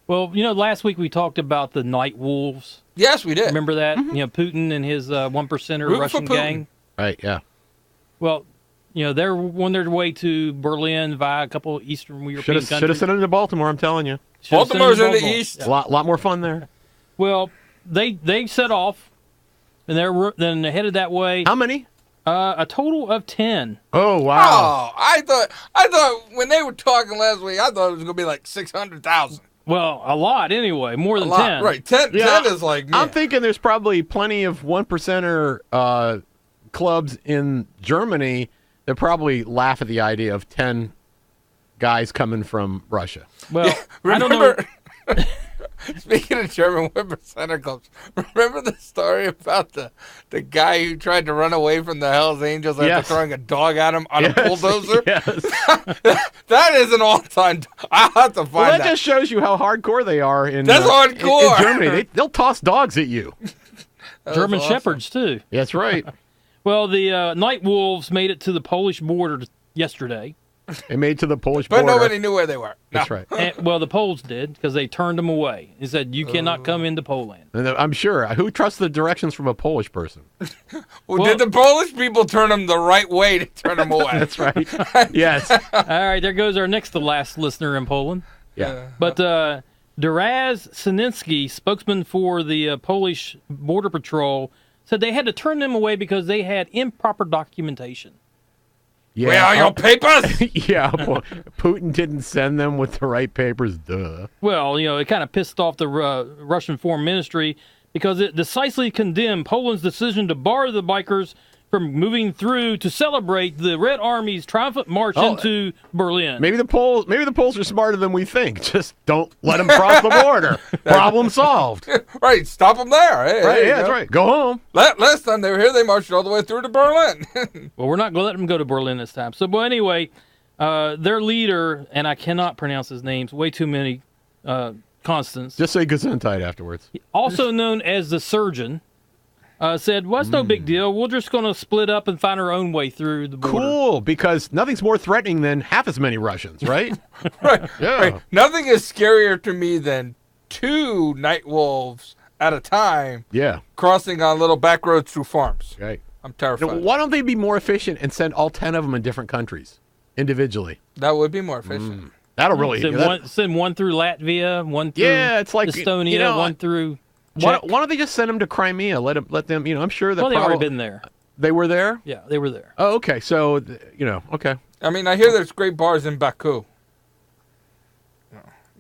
S3: Well, you know, last week we talked about the Night Wolves.
S2: Yes, we did.
S3: Remember that? You know, Putin and his one percenter
S2: Rooting for
S3: Russian
S2: Putin.
S3: gang.
S1: Right. Yeah.
S3: Well, you know, they're on their way to Berlin via a couple of Eastern European
S1: Should have
S3: countries.
S1: sent him to Baltimore. I'm telling you.
S3: Should've sent
S2: Baltimore's
S3: them
S2: in the
S3: Baltimore.
S2: east.
S1: A lot more fun there.
S3: Well, they set off, and then they headed that way.
S1: How many?
S3: A total of 10.
S1: Oh wow.
S2: Oh, I thought when they were talking last week, I thought it was gonna be like 600,000.
S3: Well, a lot anyway, more
S2: A
S3: than
S2: lot,
S3: 10.
S2: right? 10
S1: Yeah,
S2: is like.
S1: I'm
S2: man.
S1: thinking there's probably plenty of 1%er clubs in Germany that probably laugh at the idea of 10 guys coming from Russia.
S3: Well, I don't know.
S2: Remember, speaking of German center clubs, remember the story about the guy who tried to run away from the Hells Angels after
S1: Yes.
S2: throwing a dog at him on a bulldozer?
S1: Yes.
S2: That is an all-time. I'll have to find
S1: Well, that
S2: that.
S1: just shows you how hardcore they are in
S2: That's hardcore.
S1: in Germany. They'll toss dogs at you.
S2: That was
S3: German
S2: awesome.
S3: Shepherds, too.
S1: That's right.
S3: Well, the Night Wolves made it to the Polish border yesterday.
S1: They made it to the Polish
S2: But
S1: border.
S2: nobody knew where they were.
S1: That's
S2: No.
S1: right.
S3: And, well, the Poles did because they turned them away. He said, you cannot come into Poland.
S1: And I'm sure. Who trusts the directions from a Polish person?
S2: Well, did the Polish people turn them the right way to turn them away?
S1: That's right. Yes.
S3: All right, there goes our next to last listener in Poland.
S1: Yeah.
S3: But Daraz Sininsky, spokesman for the Polish Border Patrol, said they had to turn them away because they had improper documentation.
S1: Yeah.
S2: Where are your papers?
S1: Yeah. Well, Putin didn't send them with the right papers. Duh.
S3: Well, you know, it kind of pissed off the Russian Foreign Ministry because it decisively condemned Poland's decision to bar the bikers from moving through to celebrate the Red Army's triumphant march into Berlin.
S1: Maybe the Poles are smarter than we think. Just don't let them cross the border. Problem solved.
S2: Right, stop them there. Hey,
S1: Right.
S2: there you
S1: Yeah. That's
S2: go.
S1: right. Go home.
S2: Last time they were here, they marched all the way through to Berlin.
S3: Well, we're not going to let them go to Berlin this time. So, but anyway, their leader, and I cannot pronounce his names, way too many constants,
S1: Just say Gesundheit afterwards.
S3: also known as the surgeon, said, well, it's no big deal. We're just going to split up and find our own way through the border.
S1: Cool, because nothing's more threatening than half as many Russians, right?
S2: Right.
S1: Yeah.
S2: Right. Nothing is scarier to me than 2 night wolves at a time
S1: Yeah.
S2: crossing on little back roads through farms.
S1: Right.
S2: I'm
S1: Now,
S2: terrified.
S1: why don't they be more efficient and send all 10 of them in different countries individually?
S2: That would be more efficient.
S1: That'll really.
S3: Send one through Latvia, one through
S1: Yeah, it's like,
S3: Estonia,
S1: you know,
S3: one through
S1: why
S3: Czech.
S1: don't they just send them to Crimea? Let them. You know, I'm sure that
S3: Well, they've already been there.
S1: They were there.
S3: Yeah, they were there.
S1: Oh, okay. So okay.
S2: I mean, I hear there's great bars in Baku.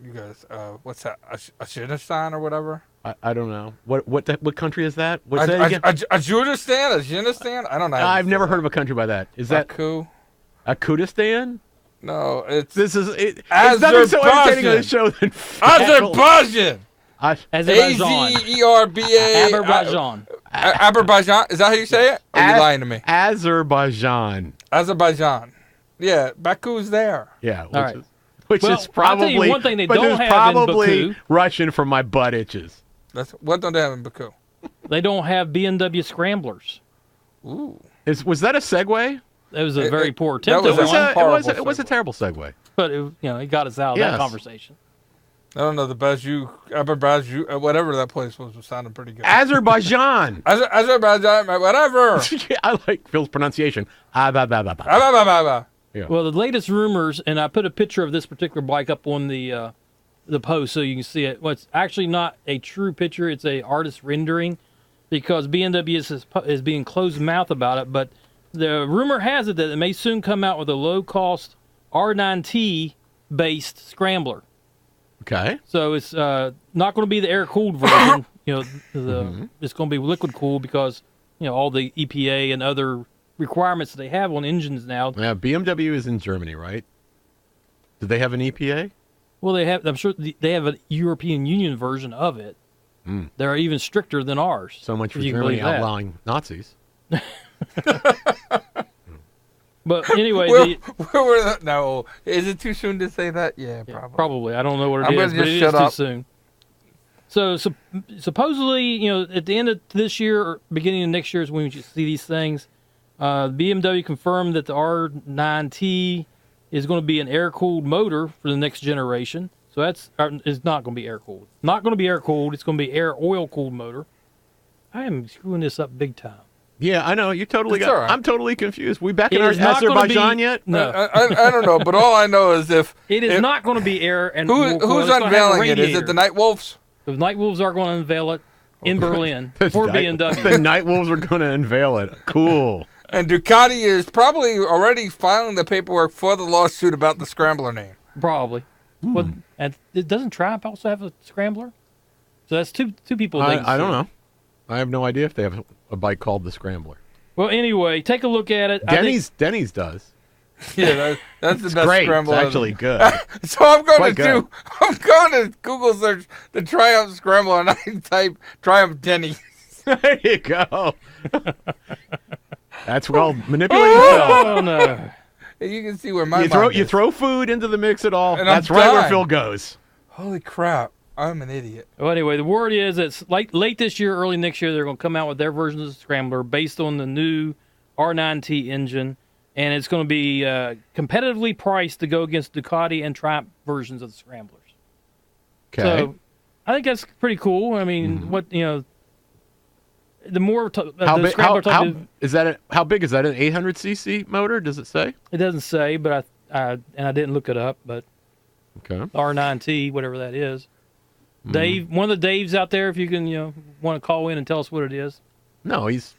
S2: You guys, what's that? Afghanistan or whatever?
S1: I don't know what country is that? What's that again?
S2: Afghanistan? I don't know.
S1: I've never heard of a country by that. Is that
S2: Baku?
S1: Kurdistan?
S2: No, it's
S1: It's nothing so entertaining on the show than
S2: Azerbaijan.
S3: Azerbaijan.
S2: Azerba.
S3: Azerbaijan.
S2: Azerbaijan. Is that how you say it? Or are you lying to me?
S1: Azerbaijan.
S2: Azerbaijan. Yeah, Baku's there.
S1: Yeah.
S3: All right.
S1: Which
S3: Well,
S1: is probably
S3: I'll tell you one thing they
S1: but
S3: don't
S1: there's
S3: have in
S1: probably
S3: Baku.
S1: Russian from my butt itches.
S2: What don't they have in Baku?
S3: They don't have BMW scramblers.
S2: Ooh.
S1: Was that a segue?
S3: That was a very poor attempt
S2: that was
S3: at
S2: a-
S3: one,
S1: It was
S2: horrible
S1: a terrible segue.
S3: but it got us out of
S1: Yes.
S3: that conversation.
S2: I don't know, the Azerbaijan, whatever that place was sounding pretty good.
S1: Azerbaijan.
S2: Azerbaijan, whatever.
S1: Yeah, I like Phil's pronunciation.
S2: Bah, bah, bah, bah.
S1: Yeah.
S3: Well, the latest rumors, and I put a picture of this particular bike up on the post so you can see it. Well, it's actually not a true picture; it's a artist rendering, because BMW is being closed mouth about it. But the rumor has it that it may soon come out with a low-cost R9T based scrambler.
S1: Okay.
S3: So it's not going to be the air-cooled version. It's going to be liquid-cooled because all the EPA and other requirements that they have on engines now.
S1: Yeah, BMW is in Germany, right? Do they have an EPA?
S3: Well, they have. I'm sure they have a European Union version of it. They're even stricter than ours.
S1: So much for
S3: if you can
S1: Germany
S3: believe that.
S1: outlawing Nazis.
S3: But anyway,
S2: no, is it too soon to say that? Yeah, probably.
S3: Probably. I don't know what
S2: I'm
S3: it
S2: gonna
S3: is, but
S2: just
S3: it
S2: shut
S3: is
S2: up.
S3: too soon. So supposedly, at the end of this year or beginning of next year is when we should see these things. BMW confirmed that the R9T is going to be an air-cooled motor for the next generation. So it's not going to be air-cooled. Not going to be air-cooled. It's going to be air-oil-cooled motor. I am screwing this up big time.
S1: Yeah, I know. You totally
S2: It's
S1: got.
S2: all right.
S1: I'm totally confused. We back in
S3: It
S1: our
S3: is not gonna
S1: Azerbaijan
S3: be-
S1: yet?
S3: No.
S2: I don't know, but all I know is
S3: It is not going to be air and
S2: who's
S3: it's gonna have a
S2: unveiling it? Is it
S3: radiator.
S2: the Night Wolves?
S3: The Night Wolves are going to unveil it in Berlin for
S1: The
S3: BMW.
S1: Night Wolves are going to unveil it. Cool.
S2: And Ducati is probably already filing the paperwork for the lawsuit about the scrambler name.
S3: Probably. Well, and it doesn't Triumph also have a scrambler? So that's two people. they can
S1: I don't
S3: sue.
S1: know. I have no idea if they have a bike called the Scrambler.
S3: Well, anyway, take a look at it.
S1: Denny's does.
S2: Yeah, that's the
S1: It's
S2: best
S1: great.
S2: scrambler.
S1: It's
S2: ever.
S1: actually good.
S2: So I'm going
S1: Quite
S2: I'm going to Google search the Triumph Scrambler and I type Triumph Denny.
S1: There you go. That's well manipulating.
S3: Oh no!
S2: You can see where my
S1: You
S2: mind is.
S1: throw food into the mix at all.
S2: And
S1: That's
S2: I'm
S1: right where
S2: dying.
S1: Phil goes.
S2: Holy crap! I'm an idiot.
S3: Well, anyway, the word is it's late this year, early next year. They're going to come out with their version of the scrambler based on the new R9T engine, and it's going to be competitively priced to go against Ducati and Triumph versions of the scramblers.
S1: Okay.
S3: So I think that's pretty cool. I mean, the more
S1: how
S3: the
S1: big?
S3: scrambler
S1: How
S3: type
S1: is that? How big is that? An 800cc motor? Does it say?
S3: it doesn't say, but I didn't look it up, but
S1: Okay.
S3: R9T, whatever that is. Dave, one of the Daves out there, if you can, want to call in and tell us what it is.
S1: No, he's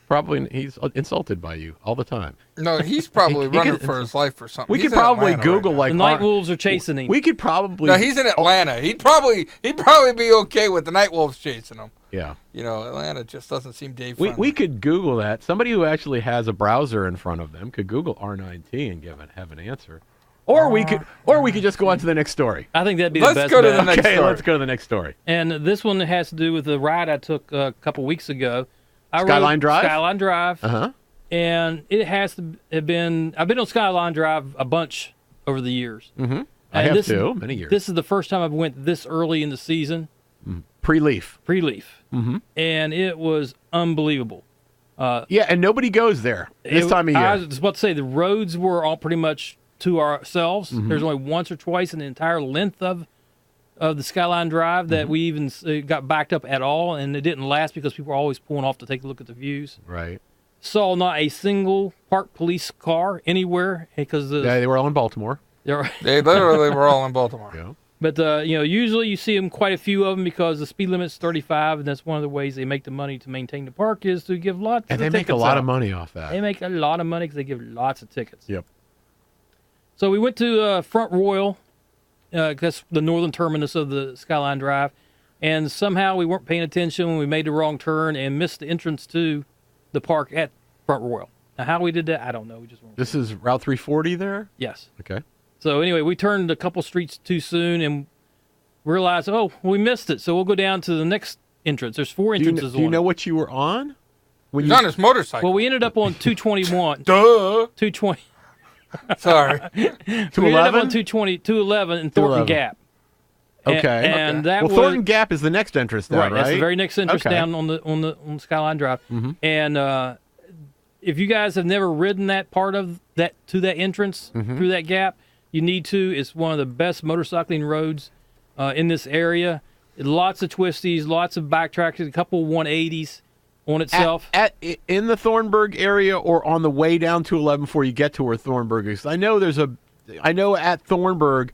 S1: insulted by you all the time.
S2: No, he's probably
S1: He
S2: running
S1: could-
S2: for his life or something.
S1: We
S2: He's
S1: could
S2: in
S1: probably
S2: Atlanta
S1: Google
S2: right
S3: The
S1: like
S3: Night Wolves are chasing him.
S1: we could probably.
S2: now. No, he's in Atlanta. He'd probably be okay with the Night Wolves chasing him.
S1: Yeah.
S2: Atlanta just doesn't seem Dave
S1: We
S2: friendly.
S1: could Google that. Somebody who actually has a browser in front of them could Google R9T and have an answer. Or we could just go on to the next story.
S3: I think that'd be
S2: Let's
S3: the best
S2: go to
S3: bet.
S2: the next
S1: Okay,
S2: story.
S1: let's go to the next story.
S3: And this one has to do with the ride I took a couple weeks ago. I
S1: Skyline
S3: rode
S1: Drive?
S3: Skyline Drive.
S1: Uh-huh.
S3: And it has to have been. I've been on Skyline Drive a bunch over the years.
S1: Mm-hmm. I
S3: And
S1: have
S3: this
S1: too, many years.
S3: This is the first time I've went this early in the season,
S1: Pre-leaf.
S3: pre-leaf,
S1: Mm-hmm.
S3: and it was unbelievable.
S1: Yeah, and nobody goes there this time of year.
S3: I was about to say the roads were all pretty much to ourselves.
S1: Mm-hmm.
S3: There's only once or twice in the entire length of the Skyline Drive that
S1: Mm-hmm.
S3: we even got backed up at all, and it didn't last because people were always pulling off to take a look at the views.
S1: Right.
S3: Saw not a single parked police car anywhere because
S1: Yeah, they were all in Baltimore.
S3: there.
S2: They literally were all in Baltimore.
S1: Yeah.
S3: But usually you see them quite a few of them because the speed limit's 35, and that's one of the ways they make the money to maintain the park is to give lots.
S1: And
S3: of
S1: they make a
S3: tickets
S1: lot
S3: out.
S1: of money off that.
S3: They make a lot of money because they give lots of tickets.
S1: Yep.
S3: So we went to Front Royal, that's the northern terminus of the Skyline Drive, and somehow we weren't paying attention when we made the wrong turn and missed the entrance to the park at Front Royal. Now, how we did that, I don't know. We just weren't.
S1: This is Route 340 there?
S3: Yes.
S1: Okay.
S3: So anyway, we turned a couple streets too soon and realized, we missed it. So we'll go down to the next entrance. There's four
S1: Do
S3: entrances
S1: you
S3: on
S1: know
S3: it.
S1: what you were on? When
S2: He's
S1: you
S2: on his motorcycle.
S3: Well, we ended up on 221.
S2: Duh.
S3: 220.
S2: Sorry.
S3: We ended up
S1: 211?
S3: on 211 in Thornton
S1: 211.
S3: Gap.
S1: Okay.
S3: And that
S1: Well,
S3: was
S1: Thornton Gap is the next entrance down, right?
S3: That's the very next entrance
S1: Okay.
S3: down on the Skyline Drive.
S1: Mhm.
S3: And if you guys have never ridden that part of that to that entrance
S1: Mm-hmm.
S3: through that gap, you need to. It's one of the best motorcycling roads in this area. Lots of twisties, lots of backtracks, a couple 180s on itself.
S1: In the Thornburg area or on the way down to 11 before you get to where Thornburg is? I know at Thornburg,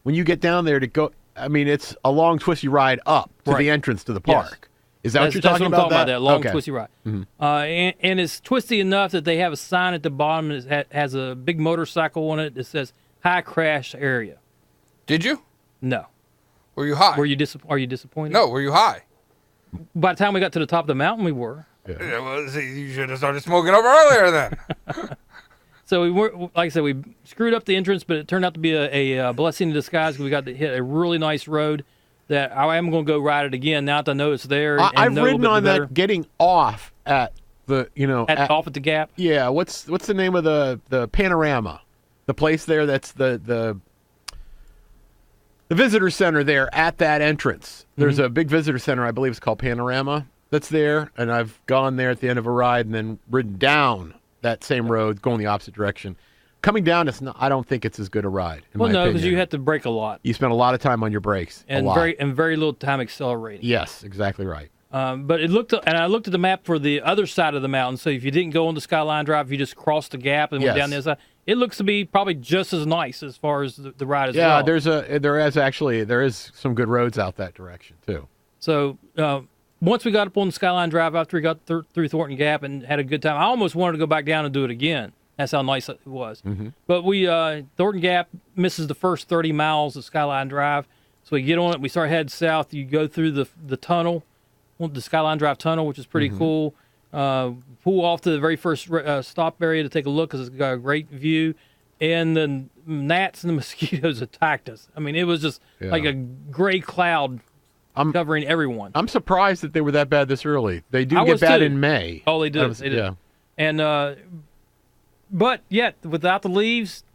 S1: when you get down there to go, I mean, it's a long twisty ride up to the entrance to the park. Yes. Is that what you're talking about?
S3: That's what I'm talking about, that long twisty ride. Mm-hmm. And it's twisty enough that they have a sign at the bottom that has a big motorcycle on it that says high crash area.
S2: Did you?
S3: No.
S2: Were you high?
S3: Are you disappointed?
S2: No, were you high?
S3: By the time we got to the top of the mountain, we were.
S2: Yeah. Well, see, you should have started smoking up earlier then.
S3: So we were, like I said, we screwed up the entrance, but it turned out to be a blessing in disguise because we got to hit a really nice road that I am going to go ride it again now that I know it's there.
S1: I've ridden on that getting off at the,
S3: off at the Gap.
S1: Yeah, what's the name of the Panorama? The place there that's the visitor center there at that entrance. There's a big visitor center, I believe it's called Panorama, that's there, and I've gone there at the end of a ride and then ridden down that same road, going the opposite direction. Coming down, I don't think it's as good a ride.
S3: Well, no, because you have to brake a lot.
S1: You spend a lot of time on your brakes,
S3: and very little time accelerating.
S1: Yes, exactly right.
S3: But I looked at the map for the other side of the mountain. So if you didn't go on the Skyline Drive, if you just crossed the Gap and went down the other side, it looks to be probably just as nice as far as the ride as well.
S1: Yeah, there is some good roads out that direction too.
S3: So once we got up on the Skyline Drive after we got through Thornton Gap and had a good time, I almost wanted to go back down and do it again. That's how nice it was. Mm-hmm. But Thornton Gap misses the first 30 miles of Skyline Drive. So we get on it, we start heading south. You go through the tunnel, the Skyline Drive tunnel, which is pretty cool. Pull off to the very first stop area to take a look because it's got a great view. And the gnats and the mosquitoes attacked us. I mean, it was just like a gray cloud covering everyone.
S1: I'm surprised that they were that bad this early. They do get bad in May.
S3: Oh, they do.
S1: Yeah.
S3: And but yet without the leaves,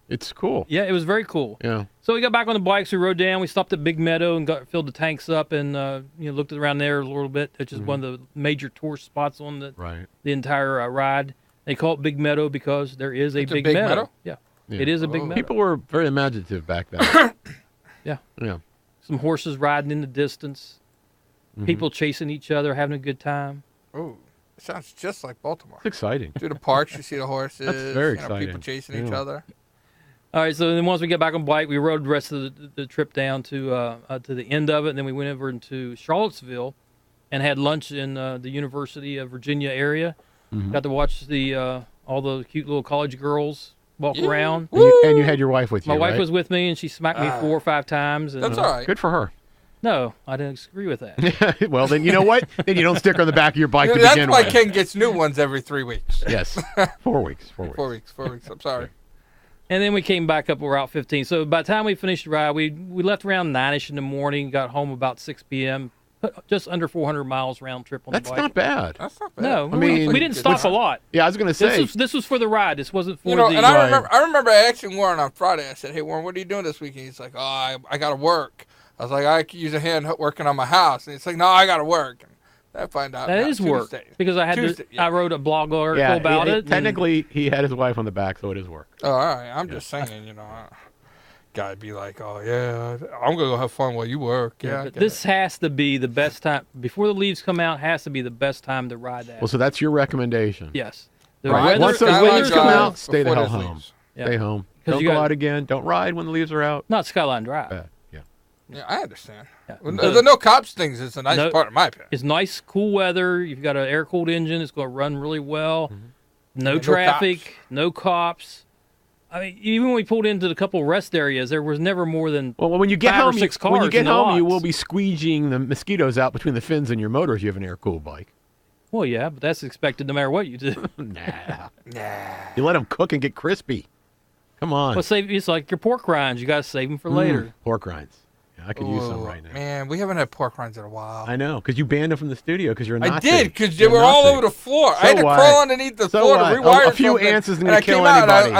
S1: it's cool.
S3: Yeah, it was very cool.
S1: Yeah.
S3: So we got back on the bikes. We rode down. We stopped at Big Meadow and filled the tanks up and looked around there a little bit. It's just one of the major tourist spots on the entire ride. They call it Big Meadow because there is a big meadow. Yeah. It is a big meadow.
S1: People were very imaginative back then.
S3: Yeah.
S1: Yeah.
S3: Some horses riding in the distance. People chasing each other, having a good time.
S2: Oh, it sounds just like Baltimore.
S1: It's exciting.
S2: Through the parks, you see the horses.
S1: That's very exciting.
S2: People chasing each other.
S3: All right, so then once we get back on bike, we rode the rest of the trip down to the end of it, and then we went over into Charlottesville and had lunch in the University of Virginia area. Got to watch all the cute little college girls walk around.
S1: And you had your wife with you,
S3: My wife was with me, and she smacked me 4 or 5 times. And,
S2: that's all right.
S1: Good for her.
S3: No, I didn't agree with that.
S1: Well, then you know what? Then you don't stick her on the back of your bike to
S2: that's
S1: begin
S2: why
S1: with.
S2: Ken gets new ones every 3 weeks.
S1: Yes, 4 weeks. 4 weeks.
S2: 4 weeks. I'm sorry.
S3: And then we came back up. We're out 15. So by the time we finished the ride, we left around 9ish in the morning. Got home about 6 p.m. Just under 400 miles round trip on the bike.
S1: That's not bad.
S2: That's not bad.
S3: No, I mean we didn't stop a lot.
S1: Yeah, I was going to say
S3: this was for the ride. This wasn't for
S2: And I remember asking Warren on Friday. I said, "Hey Warren, what are you doing this weekend?" He's like, "Oh, I got to work." I was like, "I could use a hand working on my house," and he's like, "No, I got to work." And I find out
S3: that is work because I wrote a blog article about it.
S1: Technically, he had his wife on the back, so it is work.
S2: Oh, all right. I'm just saying, gotta be like, "Oh yeah, I'm gonna go have fun while you work." Yeah.
S3: But this has to be the best time before the leaves come out. Has to be the best time to ride that.
S1: Well, so that's your recommendation.
S3: Yes.
S1: Once those leaves come out, stay the hell home.
S3: Yeah.
S1: Stay home. Don't go out again. Don't ride when the leaves are out.
S3: Not Skyline Drive.
S1: Yeah.
S2: Yeah, I understand.
S3: Yeah.
S2: The no cops things is a nice part, in my opinion.
S3: It's nice, cool weather. You've got an air-cooled engine. It's going to run really well. No traffic, no cops. I mean, even when we pulled into the couple rest areas, there was never more than
S1: when you get
S3: 5
S1: home,
S3: or 6 cars.
S1: When you get home, you
S3: lots.
S1: will be squeegeeing the mosquitoes out between the fins in your motor if you have an air-cooled bike.
S3: Well, yeah, but that's expected no matter what you do.
S1: Nah. You let them cook and get crispy. Come on.
S3: Well, it's like your pork rinds. You got to save them for later.
S1: Pork rinds. I could use some right now.
S2: Man, we haven't had pork rinds in a while.
S1: I know, because you banned them from the studio because you're a Nazi.
S2: I did, because they were all over the floor. I had to crawl underneath the floor to rewire
S1: a few ants isn't going to kill
S2: anybody.
S1: anybody.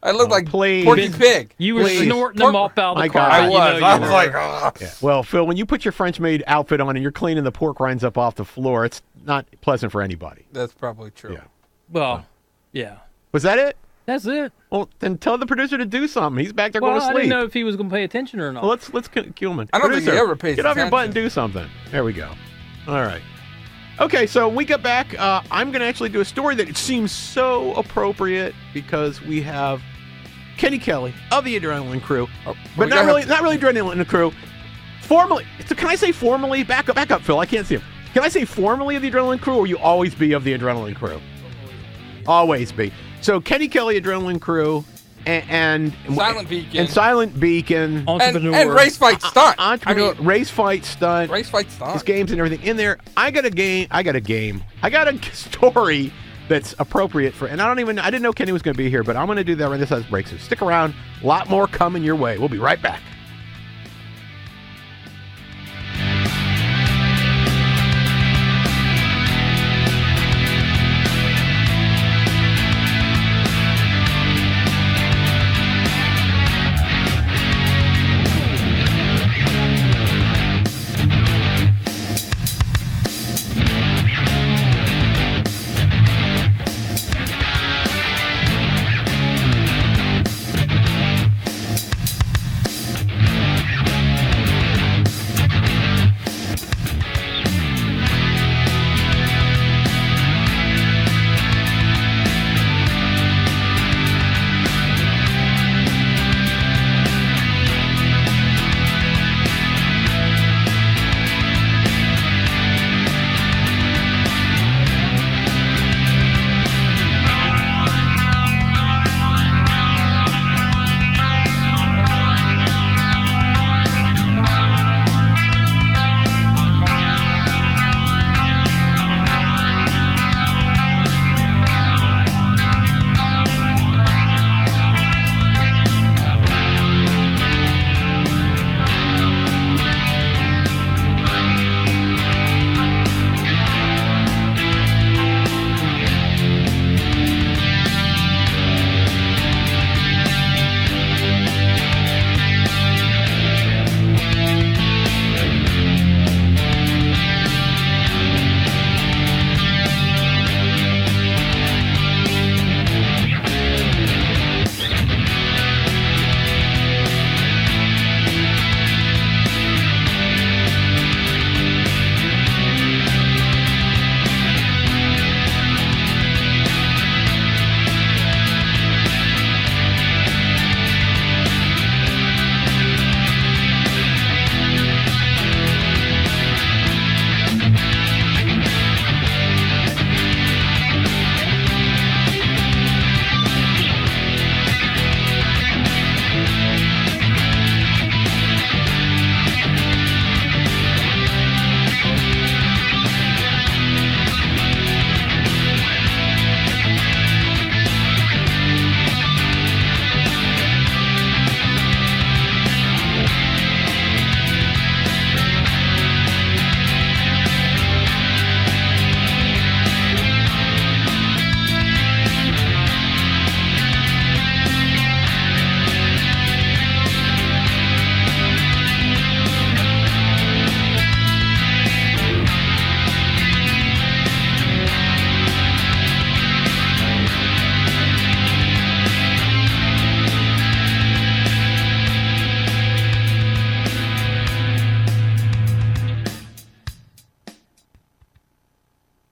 S2: I looked like Porky Pig.
S3: You were snorting them off out of the car.
S2: I was. I was like, oh.
S1: Yeah. Well, Phil, when you put your French-maid outfit on and you're cleaning the pork rinds up off the floor, it's not pleasant for anybody.
S2: That's probably true.
S1: Yeah.
S3: Well, yeah.
S1: Was that it?
S3: That's it.
S1: Well, then tell the producer to do something. He's back there
S3: Well,
S1: going to
S3: I
S1: sleep.
S3: didn't know if he was going to pay attention or not.
S1: Well, let's cue him in.
S2: I don't think he
S1: Producer,
S2: ever pays
S1: Get off your butt and
S2: attention.
S1: do something. There we go. All right. Okay, so when we get back, I'm going to actually do a story that seems so appropriate because we have Kenny Kelly of the Adrenaline Crew, but not really Adrenaline Crew. Formally, so can I say formally? Back up, Phil. I can't see him. Can I say formally of the Adrenaline Crew, or you always be of the Adrenaline Crew? Always be. So Kenny Kelly, Adrenaline Crew, and
S2: Silent Beacon.
S1: and Silent Beacon,
S3: Entrepreneur.
S2: And race fight stunt.
S1: entrepreneur,
S2: I mean,
S1: race fight stunt,
S2: race fight
S1: his
S2: stunt.
S1: games and everything in there. I got a story that's appropriate for, and I didn't know Kenny was going to be here, but I'm going to do that when this has breaks. So stick around. A lot more coming your way. We'll be right back.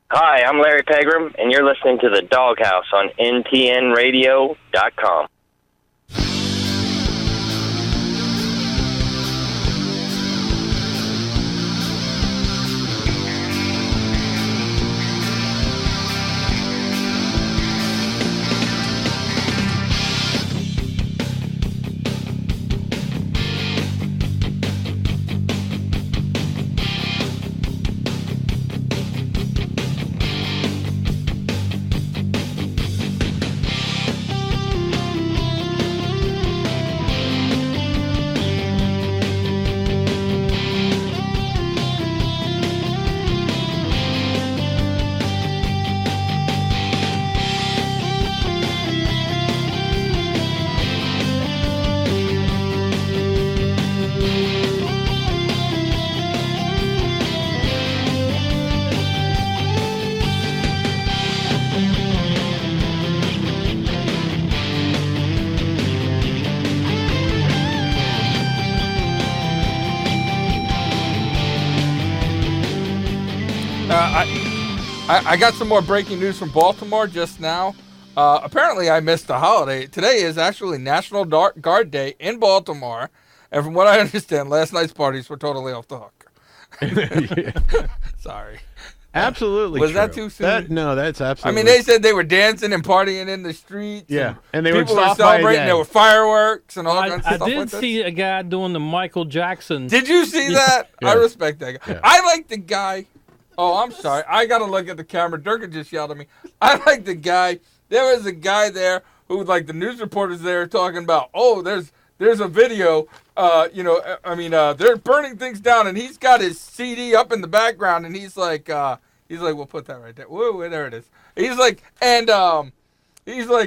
S7: Hi, I'm Larry Pegram, and you're listening to the DawgHouse on ntnradio.com.
S2: I got some more breaking news from Baltimore just now. Apparently, I missed the holiday. Today is actually National Guard Day in Baltimore. And from what I understand, last night's parties were totally off the hook. Sorry.
S1: Absolutely.
S2: Was
S1: true.
S2: that too soon?
S1: No, that's absolutely.
S2: I mean, they said they were dancing and partying in the streets.
S1: Yeah, and
S2: people were celebrating. There were fireworks and all kinds of stuff
S3: I did
S2: like this.
S3: see a guy doing the Michael Jackson.
S2: Did you see that?
S1: Yeah.
S2: I respect that guy.
S1: Yeah.
S2: I like the guy. Oh, I'm sorry. I got to look at the camera. Durkin just yelled at me. I like the guy. There was a guy there who, like, the news reporters there talking about, oh, there's a video, they're burning things down, and he's got his CD up in the background, and he's like, we'll put that right there. Whoa, there it is. He's like,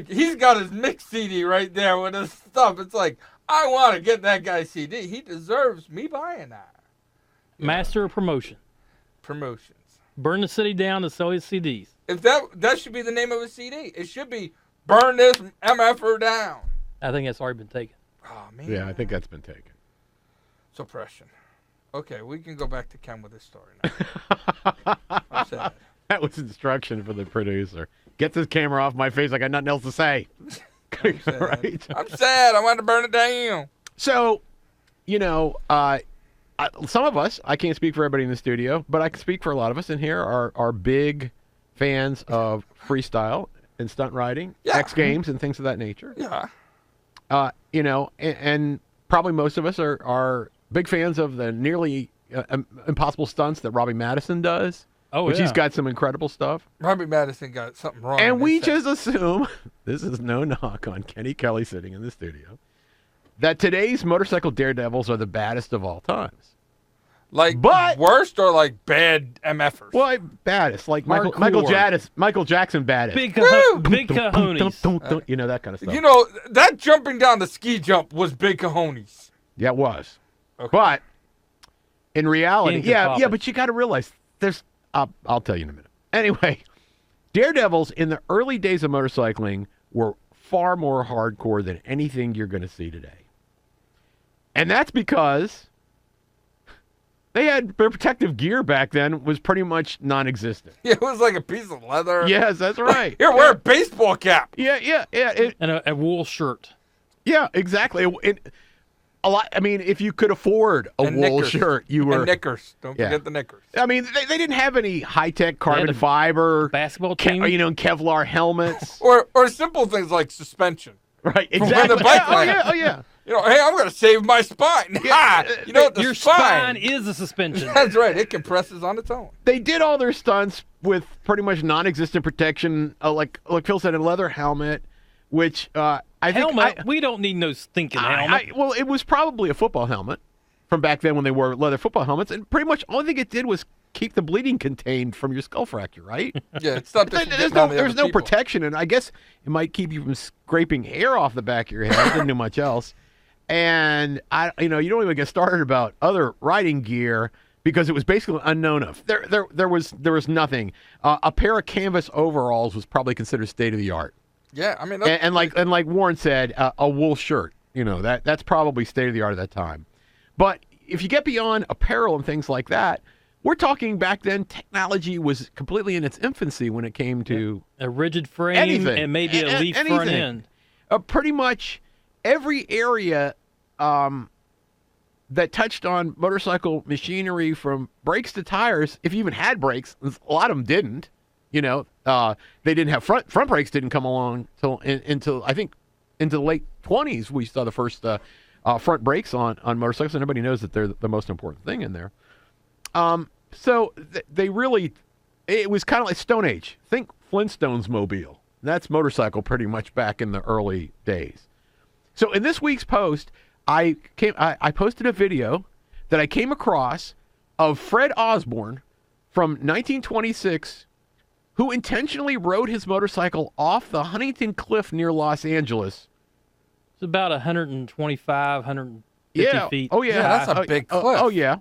S2: he's got his mixed CD right there with his stuff. It's like, I want to get that guy's CD. He deserves me buying that.
S3: Master of promotion.
S2: Promotions.
S3: Burn the city down to sell his CDs.
S2: If that should be the name of a CD. It should be Burn This MFer Down.
S3: I think that's already been taken.
S2: Oh, man.
S1: Yeah, I think that's been taken.
S2: Suppression. Okay, we can go back to Ken with this story now. I'm sad.
S1: That was instruction for the producer. Get this camera off my face. I got nothing else to say.
S2: I'm sad.
S1: Right?
S2: I'm sad. I want to burn it down.
S1: So, some of us, I can't speak for everybody in the studio, but I can speak for a lot of us in here, are big fans of freestyle and stunt riding, X Games, and things of that nature.
S2: Yeah.
S1: And probably most of us are big fans of the nearly impossible stunts that Robbie Madison does.
S3: Oh,
S1: which
S3: yeah.
S1: he's got some incredible stuff.
S2: Robbie Madison got something wrong.
S1: And we just assume, this is no knock on Kenny Kelly sitting in the studio, that today's motorcycle daredevils are the baddest of all times.
S2: Worst or like bad MFers?
S1: Well, baddest, like Michael Jackson baddest.
S3: Big cojones.
S1: You know, that kind of stuff.
S2: You know, that jumping down the ski jump was big cojones.
S1: Yeah, it was.
S2: Okay.
S1: But in reality,
S3: Yeah,
S1: but you got to realize there's. I'll tell you in a minute. Anyway, daredevils in the early days of motorcycling were far more hardcore than anything you're going to see today, and that's because they had their protective gear back then was pretty much non-existent.
S2: Yeah, it was like a piece of leather.
S1: Yes, that's right.
S2: Here, wear a baseball cap.
S1: Yeah.
S3: And a wool shirt.
S1: Yeah, exactly. A lot. I mean, if you could afford a wool
S2: knickers.
S1: shirt, you were
S2: And knickers. Don't forget the knickers.
S1: I mean, they didn't have any high-tech carbon
S3: a
S1: fiber
S3: basketball team.
S1: Kevlar helmets.
S2: Or simple things like suspension.
S1: Right,
S2: From
S1: exactly.
S2: the bike
S1: Oh
S2: lane.
S1: yeah.
S2: You know, hey, I'm going to save my spine. You know what? The
S3: Your spine is a suspension.
S2: That's right. It compresses on its own.
S1: They did all their stunts with pretty much non-existent protection, like Phil said, a leather helmet, which I think
S3: helmet? We don't need no stinking helmet.
S1: well, it was probably a football helmet from back then when they wore leather football helmets, and pretty much all thing it did was keep the bleeding contained from your skull fracture, right?
S2: Yeah, it's not
S1: There's no protection, and I guess it might keep you from scraping hair off the back of your head. It didn't do much else. And you don't even get started about other riding gear because it was basically unknown of. There was nothing. A pair of canvas overalls was probably considered state of the art.
S2: Yeah, I mean,
S1: And like Warren said, a wool shirt. That's probably state of the art at that time. But if you get beyond apparel and things like that, we're talking back then. Technology was completely in its infancy when it came to
S3: a rigid frame
S1: anything.
S3: and maybe a leaf
S1: anything.
S3: front end.
S1: Pretty much every area that touched on motorcycle machinery, from brakes to tires, if you even had brakes, a lot of them didn't. They didn't have front brakes. Didn't come along until I think into the late 20s. We saw the first front brakes on motorcycles, and everybody knows that they're the most important thing in there. So they really, it was kind of like Stone Age. Think Flintstones mobile. That's motorcycle pretty much back in the early days. So in this week's post, I posted a video that I came across of Fred Osborne from 1926, who intentionally rode his motorcycle off the Huntington Cliff near Los Angeles.
S3: It's about 125, 150 feet.
S1: Oh, yeah.
S2: Yeah, that's a big cliff.
S1: Oh, yeah.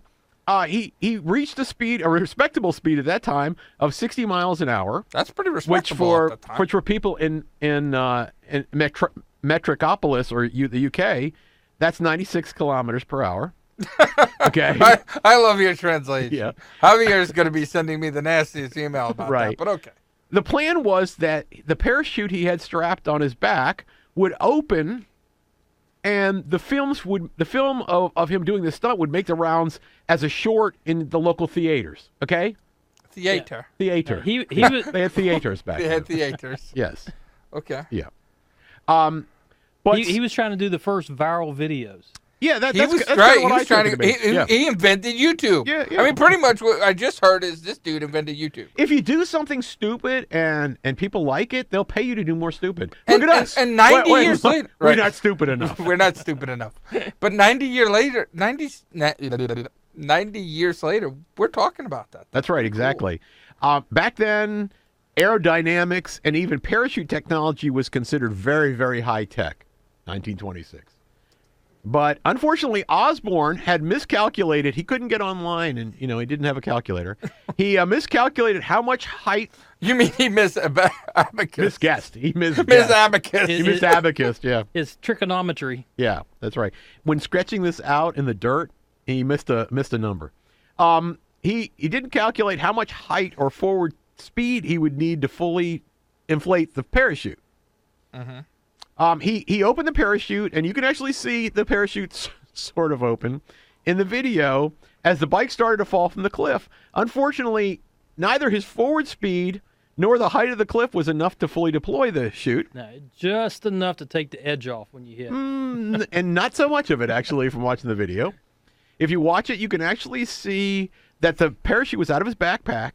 S1: He reached a respectable speed at that time of 60 miles an hour.
S2: That's pretty respectable at the time.
S1: Which for people in Metropolis or the UK, that's 96 kilometers per hour. Okay.
S2: I love your translation.
S1: Yeah.
S2: Javier's going to be sending me the nastiest email about
S1: Right.
S2: that, but okay.
S1: The plan was that the parachute he had strapped on his back would open, and the film of him doing this stunt would make the rounds as a short in the local theaters. Okay.
S2: Theater.
S1: Theater.
S3: He was
S1: They had theaters back
S2: They
S1: then.
S2: had theaters.
S1: Yes.
S2: Okay.
S1: Yeah. But
S3: he was trying to do the first viral videos.
S1: yeah,
S2: He
S1: that's
S2: was
S1: that's
S2: right.
S1: kinda
S2: He
S1: what I
S2: was trying
S1: took
S2: to.
S1: it to be. Yeah.
S2: He invented YouTube.
S1: Yeah.
S2: I mean, pretty much what I just heard is this dude invented YouTube.
S1: If you do something stupid and people like it, they'll pay you to do more stupid. Look
S2: And-
S1: at us.
S2: and 90 years later-
S1: we're
S2: right.
S1: not stupid enough.
S2: We're not stupid enough. But 90 years later, 90 years later, we're talking about that.
S1: That's right, exactly. Back then, aerodynamics and even parachute technology was considered very, very high tech. 1926. But unfortunately, Osborne had miscalculated. He couldn't get online, and he didn't have a calculator. He miscalculated how much height.
S2: You mean he missed abacus?
S1: Misguessed. He
S2: Miss
S1: misguessed.
S2: abacus.
S1: He missed abacus. Yeah,
S3: His trigonometry.
S1: yeah, that's right. When sketching this out in the dirt, he missed a number. He didn't calculate how much height or forward speed he would need to fully inflate the parachute.
S2: Mm-hmm.
S1: He opened the parachute, and you can actually see the parachute sort of open in the video as the bike started to fall from the cliff. Unfortunately, neither his forward speed nor the height of the cliff was enough to fully deploy the chute.
S3: No, just enough to take the edge off when you hit.
S1: And not so much of it, actually, from watching the video. If you watch it, you can actually see that the parachute was out of his backpack,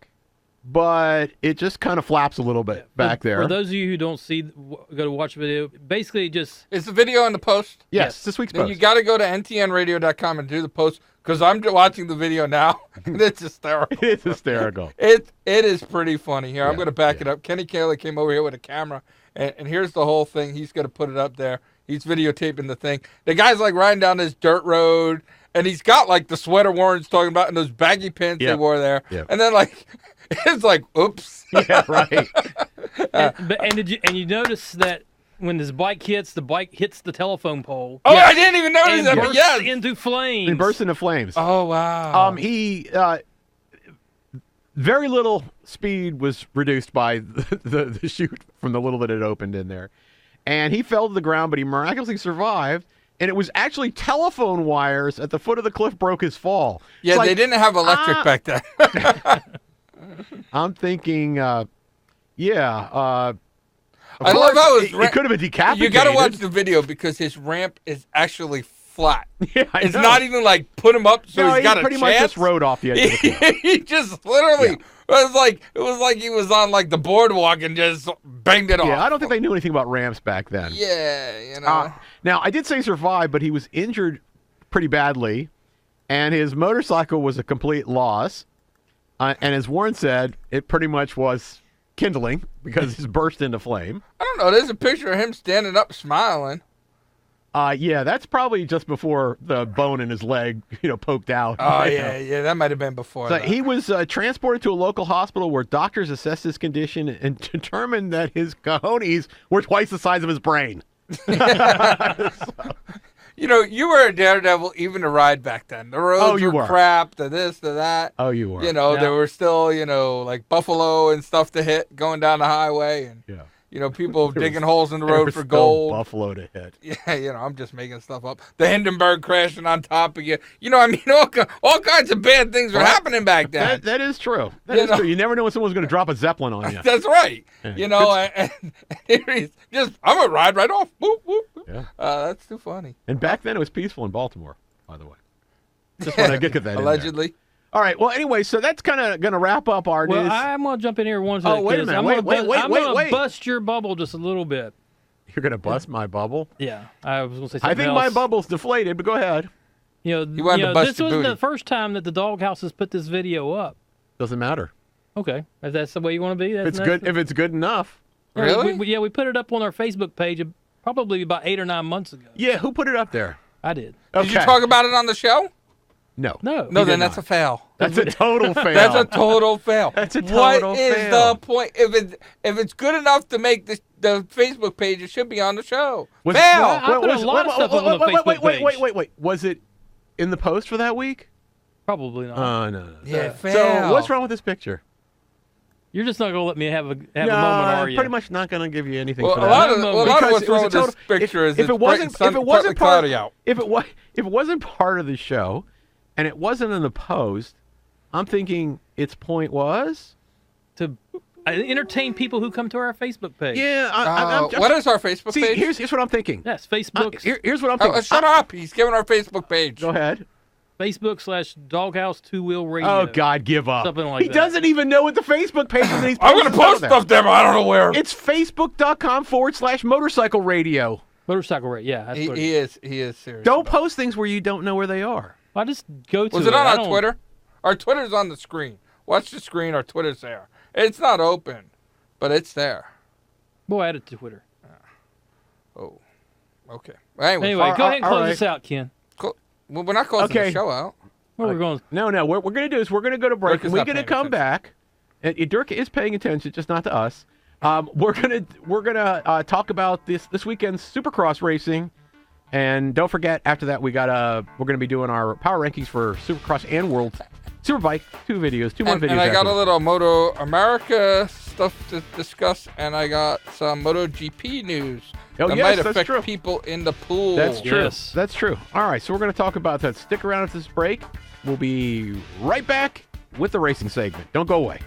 S1: but it just kind of flaps a little bit back there.
S3: For those of you who don't see, go to watch the video. Basically, just
S2: Is the video in the post?
S1: Yes, this week's
S2: Then
S1: post.
S2: you got to go to ntnradio.com and do the post because I'm watching the video now and it's hysterical.
S1: It's hysterical.
S2: It is pretty funny. Here, I'm
S1: Yeah,
S2: going to back it up. Kenny Kaler came over here with a camera, and here's the whole thing. He's going to put it up there. He's videotaping the thing. The guy's like riding down this dirt road, and he's got like the sweater Warren's talking about and those baggy pants they
S1: Yep.
S2: wore there.
S1: Yep.
S2: And then like it's like, oops.
S1: Yeah, right.
S3: and you notice that when this bike hits, the bike hits the telephone pole.
S2: Oh, I didn't even notice
S3: and
S2: that. But
S3: bursts
S2: yes.
S3: into flames.
S1: He burst into flames.
S2: Oh wow.
S1: He very little speed was reduced by the chute from the little that it opened in there, and he fell to the ground, but he miraculously survived. And it was actually telephone wires at the foot of the cliff broke his fall.
S2: Yeah,
S1: It's like,
S2: they didn't have electric back then.
S1: I'm thinking, of
S2: I
S1: course,
S2: love how
S1: it could have been decapitated.
S2: You got to watch the video because his ramp is actually flat.
S1: Yeah, I
S2: It's
S1: know.
S2: not even like put him up so
S1: No,
S2: he's got a
S1: pretty
S2: chance.
S1: much just rode off the edge of the cliff.
S2: He just literally it was like he was on like the boardwalk and just banged it off.
S1: Yeah, I don't think they knew anything about ramps back then.
S2: Yeah, you know.
S1: Now, I did say survived, but he was injured pretty badly, and his motorcycle was a complete loss. And as Warren said, it pretty much was kindling because it burst into flame.
S2: I don't know. There's a picture of him standing up smiling.
S1: Yeah, that's probably just before the bone in his leg, poked out.
S2: Oh yeah, that might have been before.
S1: So
S2: that.
S1: he was transported to a local hospital where doctors assessed his condition and determined that his cojones were twice the size of his brain.
S2: You know, you were a daredevil even to ride back then. The roads
S1: you
S2: were
S1: were.
S2: crap, the this, the that.
S1: Oh, you were.
S2: You know,
S3: Yeah.
S2: there were still, like buffalo and stuff to hit going down the highway, and
S1: Yeah.
S2: People
S1: There
S2: digging
S1: was-
S2: holes in the
S1: There
S2: road
S1: was
S2: for
S1: still
S2: gold.
S1: buffalo to hit.
S2: Yeah, I'm just making stuff up. The Hindenburg crashing on top of you. All kinds of bad things were
S1: Well,
S2: happening back then.
S1: That is true. That
S2: You
S1: is
S2: know?
S1: true. You never know when someone's going to drop a Zeppelin on you.
S2: That's right.
S1: Yeah.
S2: And here he's just, I'm going to ride right off. Boop, boop, boop.
S1: Yeah.
S2: That's too funny.
S1: And back then it was peaceful in Baltimore, by the way. Just want to get that in there.
S2: Allegedly.
S1: All right. Well, anyway, so that's kind of going to wrap up our
S3: Well,
S1: news.
S3: I'm going to jump in here once.
S1: Oh, wait a minute.
S3: I'm
S1: Wait,
S3: gonna
S1: wait.
S3: bust your bubble just a little bit.
S1: You're going to bust my bubble?
S3: Yeah, I was going to say
S1: I
S3: something
S1: think my
S3: else.
S1: bubble's deflated, but go ahead.
S3: You
S2: wanted to bust
S3: this
S2: your
S3: wasn't
S2: booty.
S3: the first time that the DawgHouse has put this video up.
S1: Doesn't matter.
S3: Okay, if that's the way you want to be.
S1: If it's good. If it's good enough.
S3: Yeah,
S2: Really?
S3: we put it up on our Facebook page probably about 8 or 9 months ago.
S1: Yeah. Who put it up there?
S3: I did.
S1: Okay.
S2: Did you talk about it on the show?
S1: No.
S3: No.
S2: No,
S1: did
S2: then that's
S1: not.
S2: a fail.
S1: That's a total fail.
S2: That's a total fail.
S1: That's a total
S2: What is
S1: fail.
S2: the point? If it's good enough to make the Facebook page, it should be on the show.
S1: Was
S2: fail.
S3: I put a lot of stuff up on the Facebook page.
S1: Wait. Was it in the post for that week?
S3: Probably not.
S1: No.
S2: Yeah,
S1: So what's wrong with this picture?
S3: You're just not going to let me have a moment, are you?
S1: Pretty much not going to give you anything
S2: Well,
S1: for
S2: a
S1: that.
S2: lot of
S1: Because
S2: what's
S1: it
S2: wrong
S1: was
S2: with
S1: a
S2: this
S1: total-
S2: picture is
S1: if it wasn't part
S2: cloudy out.
S1: if it wasn't part of the show, and it wasn't in the post, I'm thinking its point was
S3: To entertain people who come to our Facebook page.
S1: yeah. I'm
S2: What is our Facebook
S1: see?
S2: page?
S1: Here's what I'm thinking.
S3: Yes, Facebook.
S1: Here's what I'm thinking.
S2: Shut up! He's giving our Facebook page.
S1: Go ahead.
S3: Facebook/DawgHouse 2-Wheel Radio.
S1: Oh God, give up.
S3: Something like
S1: he
S3: that.
S1: doesn't even know what the Facebook page is. And he's
S2: I'm gonna
S1: posting
S2: post stuff there, but I don't know where.
S1: It's Facebook.com/motorcycle radio.
S3: Motorcycle Radio. Yeah, that's what it
S2: He
S3: is.
S2: is serious.
S1: Don't
S2: about
S1: post things where you don't know where they are.
S3: I just go to
S2: Was it on
S3: I
S2: our
S3: don't-
S2: Twitter? Our Twitter's on the screen. Watch the screen. Our Twitter's there. It's not open, but it's there.
S3: We'll add it to Twitter.
S2: Oh, okay. Anyway,
S3: Anyway, go ahead and
S1: all
S3: close
S1: right.
S3: this out, Ken.
S2: well, we're not closing
S1: Okay.
S2: the show out.
S3: Where we're going?
S1: No. What we're going to do is we're going to go to break,
S2: Dirk is
S1: and we're
S2: not
S1: going to
S2: paying
S1: come
S2: attention.
S1: back. And Dirk is paying attention, just not to us. We're gonna talk about this weekend's Supercross racing, and don't forget after that we're going to be doing our power rankings for Supercross and World Superbike. Two more videos.
S2: And I got
S1: after
S2: a little MotoAmerica stuff to discuss, and I got some MotoGP news
S1: Oh,
S2: that
S1: yes,
S2: might
S1: that's
S2: affect
S1: true.
S2: people in the pool.
S1: That's true.
S3: Yes.
S1: That's true. All right, so we're going to talk about that. Stick around after this break. We'll be right back with the racing segment. Don't go away.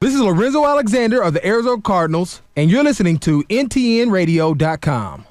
S8: This is Lorenzo Alexander of the Arizona Cardinals, and you're listening to ntnradio.com.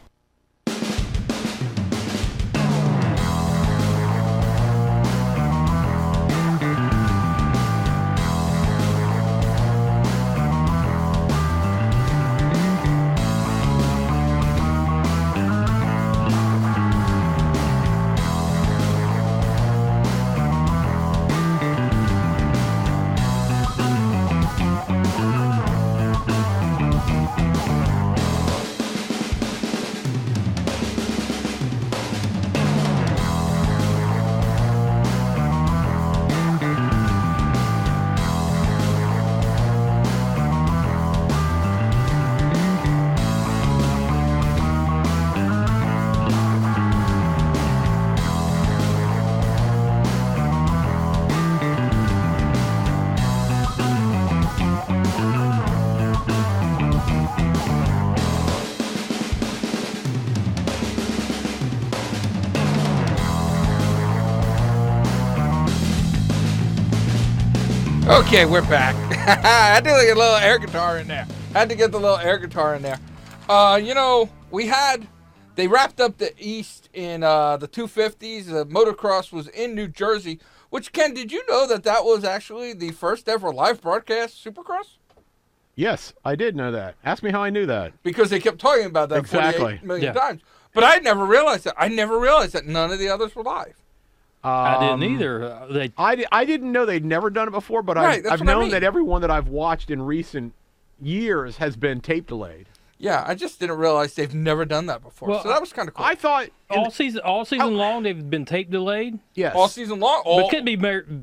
S2: Okay, we're back. I had to get a little air guitar in there. They wrapped up the East in the 250s. The motocross was in New Jersey, which, Ken, did you know that was actually the first ever live broadcast Supercross?
S1: Yes, I did know that. Ask me how I knew that.
S2: Because they kept talking about that
S1: Exactly.
S2: 48 million times. But I never realized that. I never realized that none of the others were live.
S3: I didn't either.
S1: I didn't know they'd never done it before, but I've known that every one that I've watched in recent years has been tape delayed.
S2: Yeah, I just didn't realize they've never done that before.
S3: Well,
S2: so that was kind of cool.
S1: I thought
S3: all season long they've been tape delayed.
S1: Yes,
S2: all season long.
S3: But it could be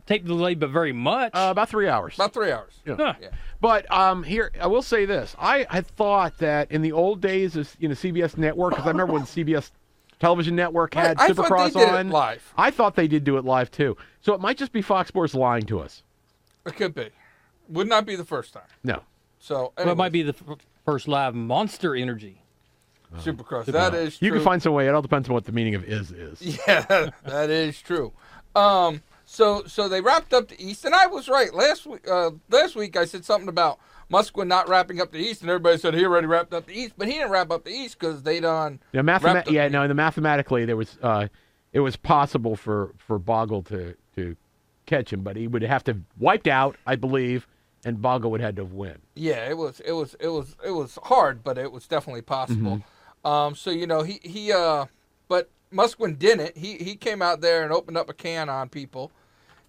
S3: tape delayed, but very much.
S1: About 3 hours.
S2: About 3 hours.
S1: Yeah.
S3: Huh.
S2: Yeah.
S1: But here I will say this: I thought that in the old days of CBS Network, because I remember when CBS Television Network had Supercross
S2: on. It live.
S1: I thought they did do it live too. So it might just be Fox Sports lying to us.
S2: It could be. Would not be the first time.
S1: No.
S2: So
S3: well, it might be the first live Monster Energy.
S2: Supercross. That is true.
S1: You can find some way. It all depends on what the meaning of is.
S2: Yeah, that is true. So they wrapped up the East, and I was right. Last week I said something about Musquin not wrapping up the East, and everybody said he already wrapped up the East, but he didn't wrap up the East because they done.
S1: Yeah, mathematically there was it was possible for Bogle to catch him, but he would have to wiped out, I believe, and Bogle would have had to win.
S2: Yeah, it was hard, but it was definitely possible.
S1: Mm-hmm.
S2: But Musquin didn't. He came out there and opened up a can on people,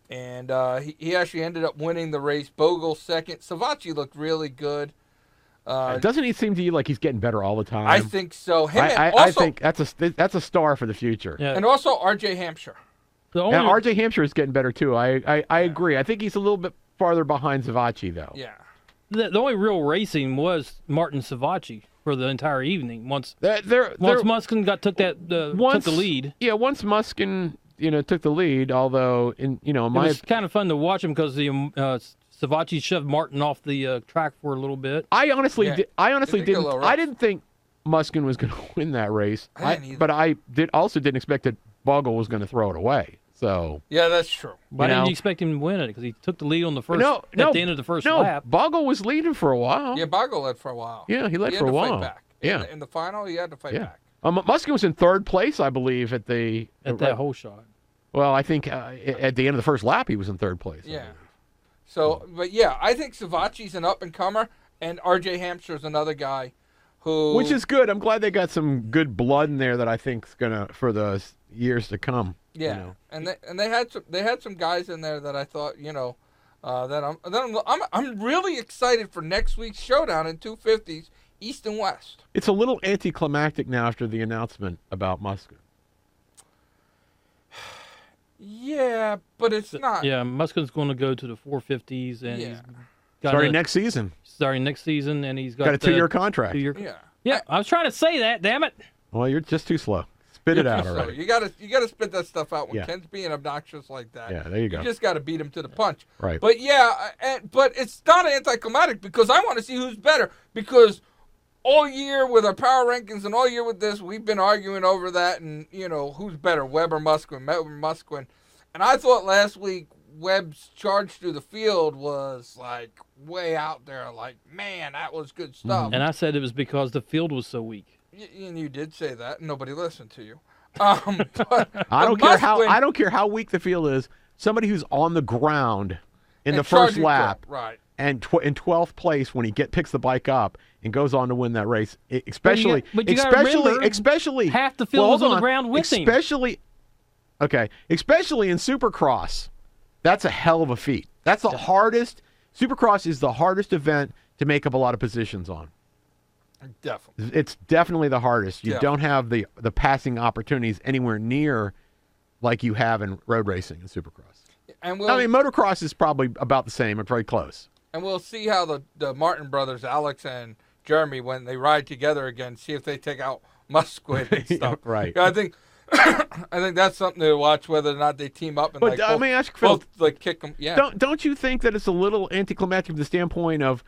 S2: and he actually ended up winning the race. Bogle second. Savacci looked really good.
S1: Doesn't he seem to you like he's getting better all the time?
S2: I think so.
S1: I think that's a star for the future.
S3: Yeah.
S2: And also R.J. Hampshire.
S1: And R.J. Hampshire is getting better too. I agree. I think he's a little bit farther behind Savacci though.
S2: Yeah.
S3: The only real racing was Martin Savacci for the entire evening. Once Musquin took the lead.
S1: Yeah, once Musquin took the lead. Although it was
S3: kind of fun to watch him because Savacci shoved Martin off the track for a little bit.
S1: I honestly didn't think Musquin was going to win that race. But I didn't expect that Bogle was going to throw it away. So
S2: yeah, that's true.
S3: Why didn't you expect him to win it? Because he took the lead on the first at the end of the first lap.
S1: Bogle was leading for a while.
S2: Yeah, Bogle led for a while.
S1: Yeah, he led for a while.
S2: Fight back.
S1: Yeah,
S2: in the final, he had to fight back.
S1: Musquin was in third place, I believe, at that
S3: whole shot.
S1: Well, I think at the end of the first lap, he was in third place.
S2: Yeah. So, but yeah, I think Savacci's an up and comer, and R.J. Hampshire's another guy
S1: which is good. I'm glad they got some good blood in there that I think's gonna for the years to come.
S2: Yeah, and they had some guys in there that I thought I'm really excited for next week's showdown in 250s East and West.
S1: It's a little anticlimactic now after the announcement about Musquin.
S2: Yeah, but it's not.
S3: Yeah, Musquin's going to go to the 450s, and he's
S1: starting next season.
S3: And he's got
S1: a 2-year contract.
S3: Yeah, I was trying to say that. Damn it!
S1: Well, you're just too slow. Spit it out already.
S2: You gotta spit that stuff out when Ken's being obnoxious like that.
S1: Yeah, there you go.
S2: You just gotta beat him to the punch.
S1: Right.
S2: But but it's not anticlimactic because I want to see who's better. Because all year with our power rankings and all year with this, we've been arguing over that and who's better, Webb or Musquin. And I thought last week Webb's charge through the field was like way out there. Like, man, that was good stuff.
S3: And I said it was because the field was so weak.
S2: And you did say that. Nobody listened to you. But
S1: I don't care how weak the field is. Somebody who's on the ground in the first lap,
S2: right,
S1: and in 12th place when he picks the bike up and goes on to win that race, especially
S3: half the field was on the ground with him.
S1: Especially in Supercross, that's a hell of a feat. That's the hardest. Supercross is the hardest event to make up a lot of positions on.
S2: Definitely.
S1: It's definitely the hardest. You don't have the passing opportunities anywhere near like you have in road racing and Supercross.
S2: And
S1: motocross is probably about the same or very close.
S2: And we'll see how the Martin brothers, Alex and Jeremy, when they ride together again, see if they take out Musquin and stuff.
S1: Right.
S2: I think that's something to watch, whether or not they team up and
S1: let me ask you, Phil,
S2: both kick them. Yeah.
S1: Don't you think that it's a little anticlimactic from the standpoint of,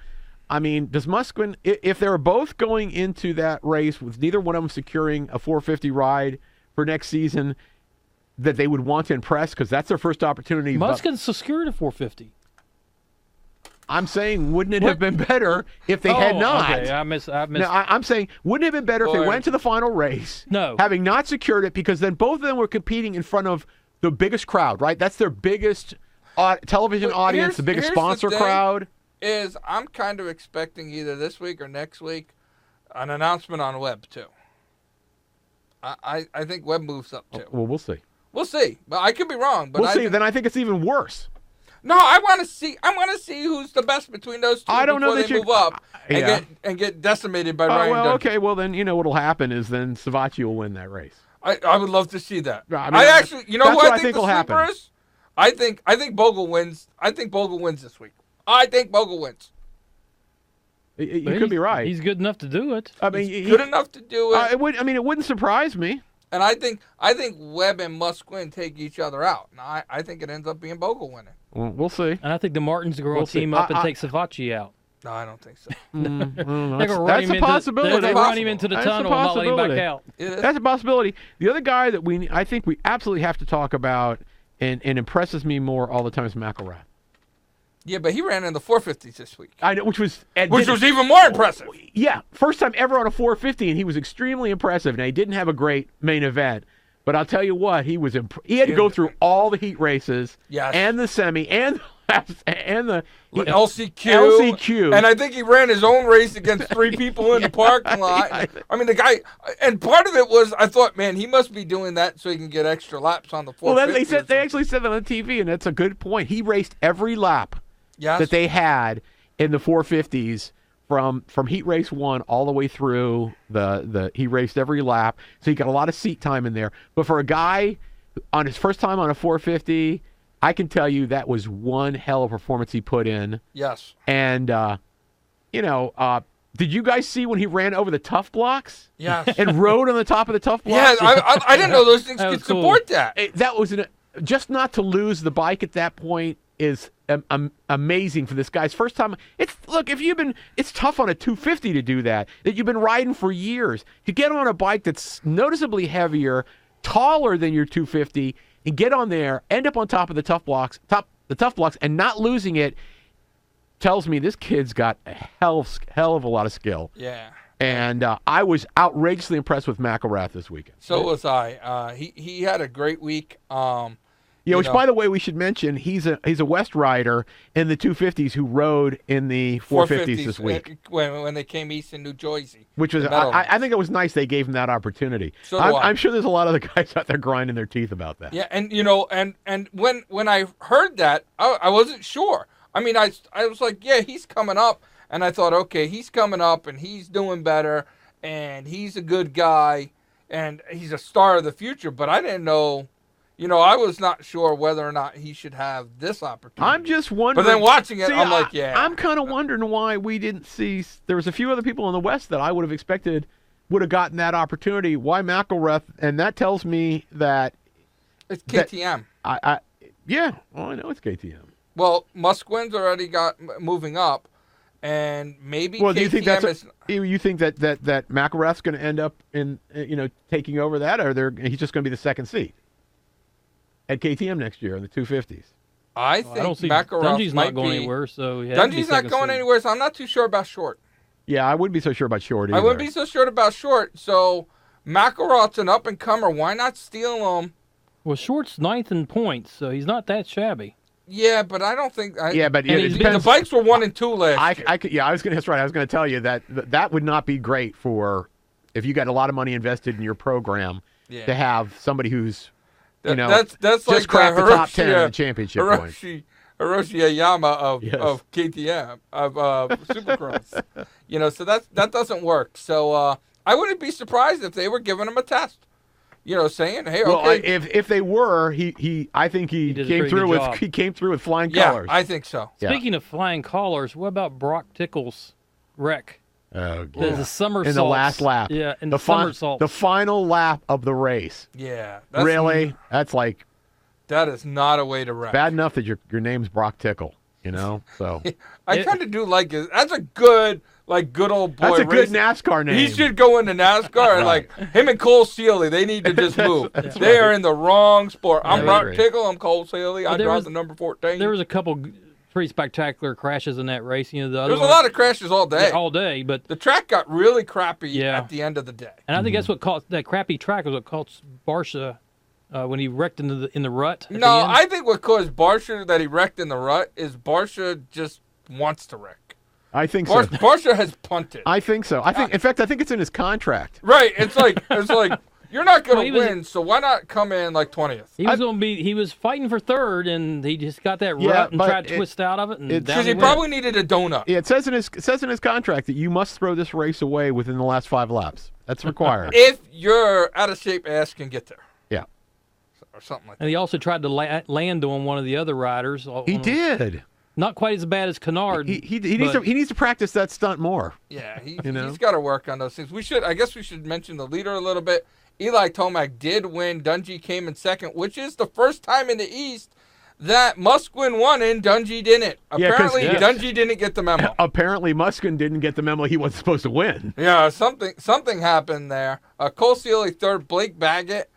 S1: does Musquin, if they're both going into that race with neither one of them securing a 450 ride for next season, that they would want to impress because that's their first opportunity?
S3: Musquin secured a 450.
S1: I'm saying, wouldn't it have been better if they had not?
S3: Okay. I missed.
S1: No, I'm saying, wouldn't it have been better if they went to the final race, having not secured it, because then both of them were competing in front of the biggest crowd, right? That's their biggest television audience, the biggest sponsor crowd.
S2: I'm kind of expecting either this week or next week an announcement on Webb too. I think Webb moves up too.
S1: Well, we'll see.
S2: We'll see, but I could be wrong. But
S1: we'll see. Then I think it's even worse.
S2: No, I want to see. I want to see who's the best between those two before they move up and get decimated by Ryan Dungey.
S1: Okay. Well, then what'll happen is then Savacci will win that race.
S2: I would love to see that.
S1: I
S2: actually, you know what I think
S1: will happen.
S2: Is? I think Bogle wins. I think Bogle wins this week. I think Bogle wins.
S1: You could be right.
S3: He's good enough to do it.
S2: I mean, he's good enough to do it.
S1: It wouldn't surprise me.
S2: And I think Webb and Musquin take each other out. And I think it ends up being Bogle winning.
S1: Well, we'll see.
S3: And I think the Martins are going to team up and take Savacci out.
S2: No, I don't think so.
S1: That's a possibility.
S3: They run him into the tunnel and not let him back out.
S1: That's a possibility. The other guy that I think we absolutely have to talk about and impresses me more all the time is McElrath.
S2: Yeah, but he ran in the 450s this week.
S1: I know, which was
S2: even more impressive.
S1: Yeah, first time ever on a 450, and he was extremely impressive. Now, he didn't have a great main event, but I'll tell you what, he had to go through all the heat races, and the semi, and the
S2: LCQ. And I think he ran his own race against 3 people in the parking lot. I mean, the guy, and part of it was, I thought, man, he must be doing that so he can get extra laps on the 450.
S1: Well, they actually said that on TV, and that's a good point. He raced every lap that they had in the 450s from heat race 1 all the way through he raced every lap, so he got a lot of seat time in there. But for a guy on his first time on a 450, I can tell you that was one hell of a performance he put in.
S2: Yes.
S1: And did you guys see when he ran over the tough blocks?
S2: Yes.
S1: And rode on the top of the tough blocks?
S2: Yeah, I didn't know those things could support that.
S1: That was just not to lose the bike at that point is amazing for this guy's first time. It's tough on a 250 to do that you've been riding for years. To get on a bike that's noticeably heavier, taller than your 250, and get on there, end up on top of the tough blocks, and not losing it, tells me this kid's got a hell of a lot of skill.
S2: Yeah.
S1: And I was outrageously impressed with McElrath this weekend.
S2: So was I. He had a great week.
S1: Which, by the way, we should mention, he's a West rider in the 250s who rode in the 450s this week.
S2: When they came east in New Jersey.
S1: Which was, I think it was nice they gave him that opportunity.
S2: So
S1: I'm sure there's a lot of the guys out there grinding their teeth about that.
S2: Yeah, and when I heard that, I wasn't sure. I mean, I was like, yeah, he's coming up. And I thought, okay, he's coming up and he's doing better and he's a good guy and he's a star of the future. But I didn't know. I was not sure whether or not he should have this opportunity.
S1: I'm just wondering.
S2: But then watching it, I'm like, yeah.
S1: I'm kind of wondering why we didn't see. There was a few other people in the West that I would have expected would have gotten that opportunity. Why McElrath? And that tells me that
S2: it's KTM.
S1: I know it's KTM.
S2: Well, Musquin's already got moving up, and maybe.
S1: Well,
S2: KTM
S1: do you think that McElrath's going to end up in taking over that, or he's just going to be the second seat at KTM next year in the 250s?
S2: I think McElrath
S3: not going anywhere, so
S2: Dungey's not going anywhere, so I'm not too sure about Short.
S1: Yeah, I wouldn't be so sure about Short either.
S2: I wouldn't be so sure about Short. So McElrath's an up and comer. Why not steal him?
S3: Well, Short's 9th in points, so he's not that shabby.
S2: Yeah, but I don't think.
S1: The
S2: bikes were 1 and 2 last year.
S1: I was going to tell you that would not be great for if you got a lot of money invested in your program to have somebody who's.
S2: That's
S1: just
S2: like
S1: cracked the top 10 in the championship points.
S2: Hiroshi Ayama of KTM, of Supercross. So that doesn't work. So I wouldn't be surprised if they were giving him a test. Saying, hey, okay.
S1: Well, if they were, I think he came through with flying colors.
S2: Yeah, I think so.
S3: Speaking of flying colors, what about Brock Tickle's wreck?
S1: Oh,
S3: the somersault
S1: in the last lap.
S3: Yeah, in the somersault.
S1: The final lap of the race.
S2: Yeah.
S1: That's like.
S2: That is not a way to wreck.
S1: Bad enough that your name's Brock Tickle, so.
S2: I kind of do like it. That's a good old boy.
S1: That's a good NASCAR name.
S2: He should go into NASCAR and like him and Cole Seeley, they need to just move. They are in the wrong sport. I'm Brock Tickle. I'm Cole Seeley. I drive the number 14.
S3: There was a couple pretty spectacular crashes in that race. You know, the other
S2: There's a lot of crashes all day.
S3: all day, but
S2: The track got really crappy
S3: Yeah.
S2: at the end of the day.
S3: and I think that's what caused that crappy track was what caused Barsha when he wrecked in the rut. at the
S2: No,
S3: end.
S2: I think what caused Barsha that he wrecked in the rut is Barsha just wants to wreck.
S1: I think so.
S2: Barsha has punted.
S1: I think so. In fact, I think it's in his contract.
S2: Right. It's like you're not
S3: Well,
S2: going
S3: he
S2: to
S3: was-
S2: win, so why not come in like 20th?
S3: He was fighting for third, and he just got that
S1: Yeah,
S3: rut and
S1: but
S3: tried to twist out of it. And down
S2: Because he
S3: went.
S2: probably needed a donut.
S1: Yeah, it says in his contract that you must throw this race away within the last 5 laps. That's required.
S2: If your out of shape ass can get there.
S1: Yeah.
S2: Or something like that.
S3: And he also tried to land on one of the other riders.
S1: He did.
S3: Not quite as bad as Kennard.
S1: He needs to practice that stunt more.
S2: Yeah, he's
S1: know?
S2: got to work on those things. I guess we should mention the leader a little bit. Eli Tomac did win. Dungey came in second, which is the first time in the East that Musquin won and Dungey didn't.
S1: Yeah, 'cause-
S2: Apparently,
S1: yeah.
S2: Dungey didn't get the memo.
S1: Apparently, Muskin didn't get the memo he wasn't supposed to win.
S2: Yeah, something happened there. Cole Sealy third, Blake Baggett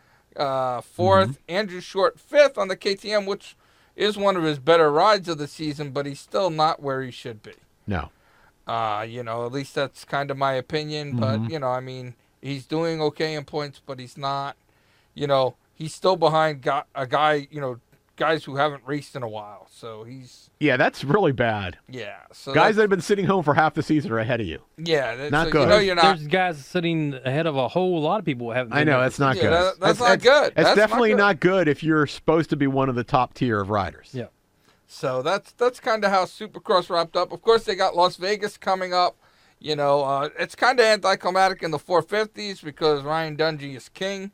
S2: fourth, Andrew Short fifth on the KTM, which is one of his better rides of the season, but he's still not where he should be.
S1: No.
S2: At least that's kind of my opinion. But, I mean, he's doing okay in points, but he's not, he's still behind guys who haven't raced in a while. So he's,
S1: Yeah, that's really bad.
S2: yeah. So
S1: Guys that have been sitting home for half the season are ahead of you.
S2: yeah,
S1: Not
S2: so
S1: good.
S2: you're not.
S3: There's guys sitting ahead of a whole lot of people who haven't.
S1: I
S3: been
S1: know,
S3: there.
S1: that's not
S2: Yeah,
S1: good.
S2: that's not good.
S1: That's
S2: That's
S1: definitely
S2: not
S1: not good if you're supposed to be one of the top tier of riders.
S3: Yeah.
S2: So that's kind of how Supercross wrapped up. Of course, they got Las Vegas coming up. It's kind of anticlimactic in the 450s because Ryan Dungey is king.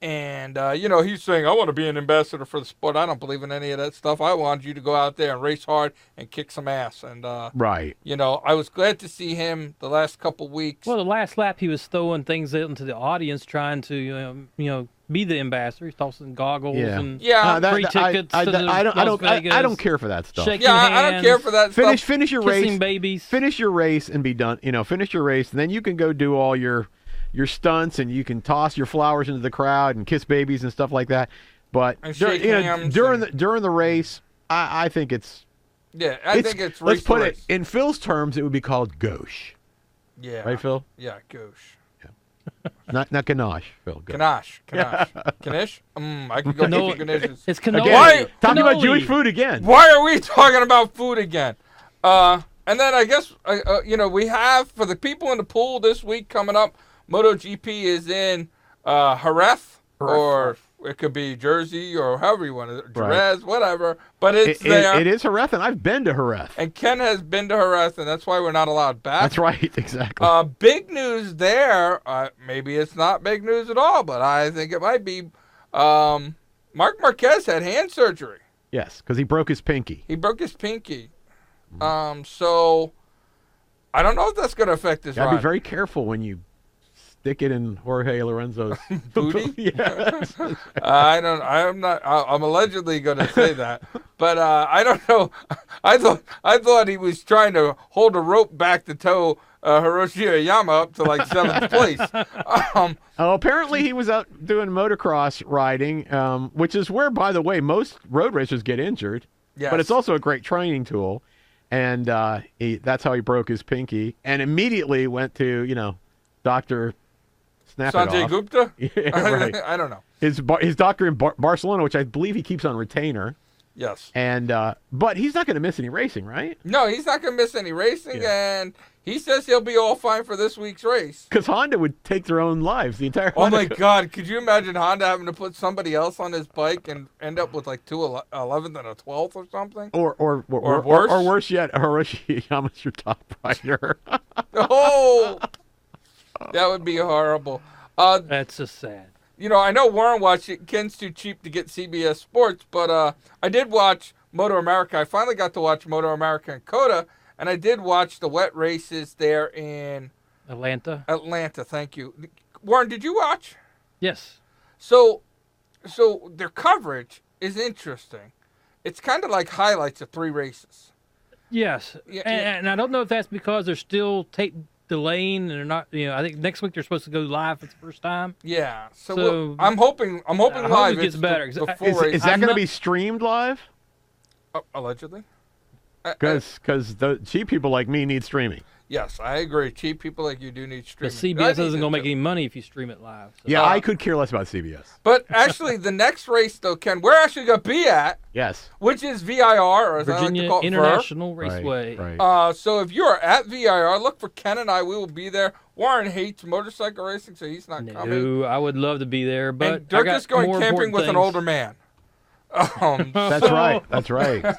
S2: And, he's saying, I want to be an ambassador for the sport. I don't believe in any of that stuff. I want you to go out there and race hard and kick some ass. And,
S1: Right.
S2: I was glad to see him the last couple weeks.
S3: Well, the last lap he was throwing things into the audience, trying to be the ambassador. He's tossing goggles
S1: Yeah.
S3: and
S2: Yeah.
S3: free tickets to
S1: I
S3: Vegas.
S1: don't care for that stuff.
S3: Shaking
S2: Yeah, I don't
S3: hands,
S2: care for that stuff.
S1: Finish your
S3: kissing
S1: race.
S3: babies.
S1: Finish your race and be done. Finish your race, and then you can go do all your stunts, and you can toss your flowers into the crowd and kiss babies and stuff like that. But
S2: And shake hands
S1: during
S2: and-
S1: the race, I think it's.
S2: Yeah, I think it's
S1: let's
S2: race
S1: put
S2: to
S1: it
S2: race.
S1: in Phil's terms. It would be called gauche,
S2: Yeah.
S1: right, Phil?
S2: Yeah, gauche.
S1: Not ganache, Phil. Gauche.
S2: Ganache. Kanish? I could go
S3: Cannoli.
S2: get Ganishes.
S3: It's cannoli.
S1: Again, talking about
S3: Cannoli.
S1: Jewish food again.
S2: Why are we talking about food again? And then I guess, we have, for the people in the pool this week coming up, MotoGP is in Jerez, or it could be Jersey, or however you want to, Jerez, whatever. But it's there.
S1: It is Jerez, and I've been to Jerez.
S2: And Ken has been to Jerez, and that's why we're not allowed back.
S1: That's right, exactly.
S2: Big news there. Maybe it's not big news at all, but I think it might be. Marc Marquez had hand surgery.
S1: Yes, because he broke his pinky.
S2: He broke his pinky. So I don't know if that's going to affect his
S1: Gotta
S2: ride.
S1: be very careful when you stick it in Jorge Lorenzo's
S2: Booty?
S1: Yeah.
S2: I'm allegedly going to say that, but I don't know. I thought he was trying to hold a rope back to tow Hiroshi Oyama up to like 7th place.
S1: Apparently he was out doing motocross riding, which is where, by the way, most road racers get injured.
S2: Yes.
S1: But it's also a great training tool, and that's how he broke his pinky, and immediately went to Dr. Snap It
S2: Sanjay
S1: Off.
S2: Gupta?
S1: Yeah, right.
S2: I don't know.
S1: His doctor in Barcelona, which I believe he keeps on retainer.
S2: Yes.
S1: And but he's not going to miss any racing, right?
S2: No, he's not going to miss any racing, and he says he'll be all fine for this week's race.
S1: Because Honda would take their own lives, the entire.
S2: Oh
S1: Honda
S2: my God! Could you imagine Honda having to put somebody else on his bike and end up with like 11th and a 12th or something?
S1: Or
S2: worse?
S1: Or worse yet, Hiroshi Oyama's your top rider.
S2: Oh, that would be horrible.
S3: That's just sad.
S2: I know Warren watched it. Ken's too cheap to get CBS Sports, but I did watch MotoAmerica. I finally got to watch MotoAmerica in COTA, and I did watch the wet races there in
S3: Atlanta.
S2: Thank you. Warren, did you watch?
S3: Yes.
S2: So their coverage is interesting. It's kind of like highlights of 3 races.
S3: Yes.
S2: Yeah,
S3: and I don't know if that's because they're still tape delaying and they're not. I think next week they're supposed to go live for the first time.
S2: Yeah.
S3: So
S2: I'm hoping
S3: I hope
S2: live
S3: it gets
S2: it's
S3: better.
S2: the full race.
S1: Is that
S3: I'm
S1: going to
S3: not-
S1: be streamed live?
S2: Allegedly.
S1: Because the cheap people like me need streaming.
S2: Yes, I agree. Cheap people like you do need
S3: But
S2: streaming.
S3: CBS isn't going to make any money if you stream it live. So.
S1: Yeah, I could care less about CBS.
S2: But actually, the next race, though, Ken, we're actually going to be at,
S1: Yes.
S2: which is VIR, or as
S3: Virginia
S2: I like to call it,
S3: International Raceway.
S1: Right.
S2: So if you're at VIR, look for Ken and I. We will be there. Warren hates motorcycle racing, so he's not coming.
S3: No, I would love to be there, but
S2: And Dirk
S3: I got
S2: is going
S3: more
S2: camping with
S3: important
S2: an
S3: things.
S2: older man.
S1: That's right. That's right.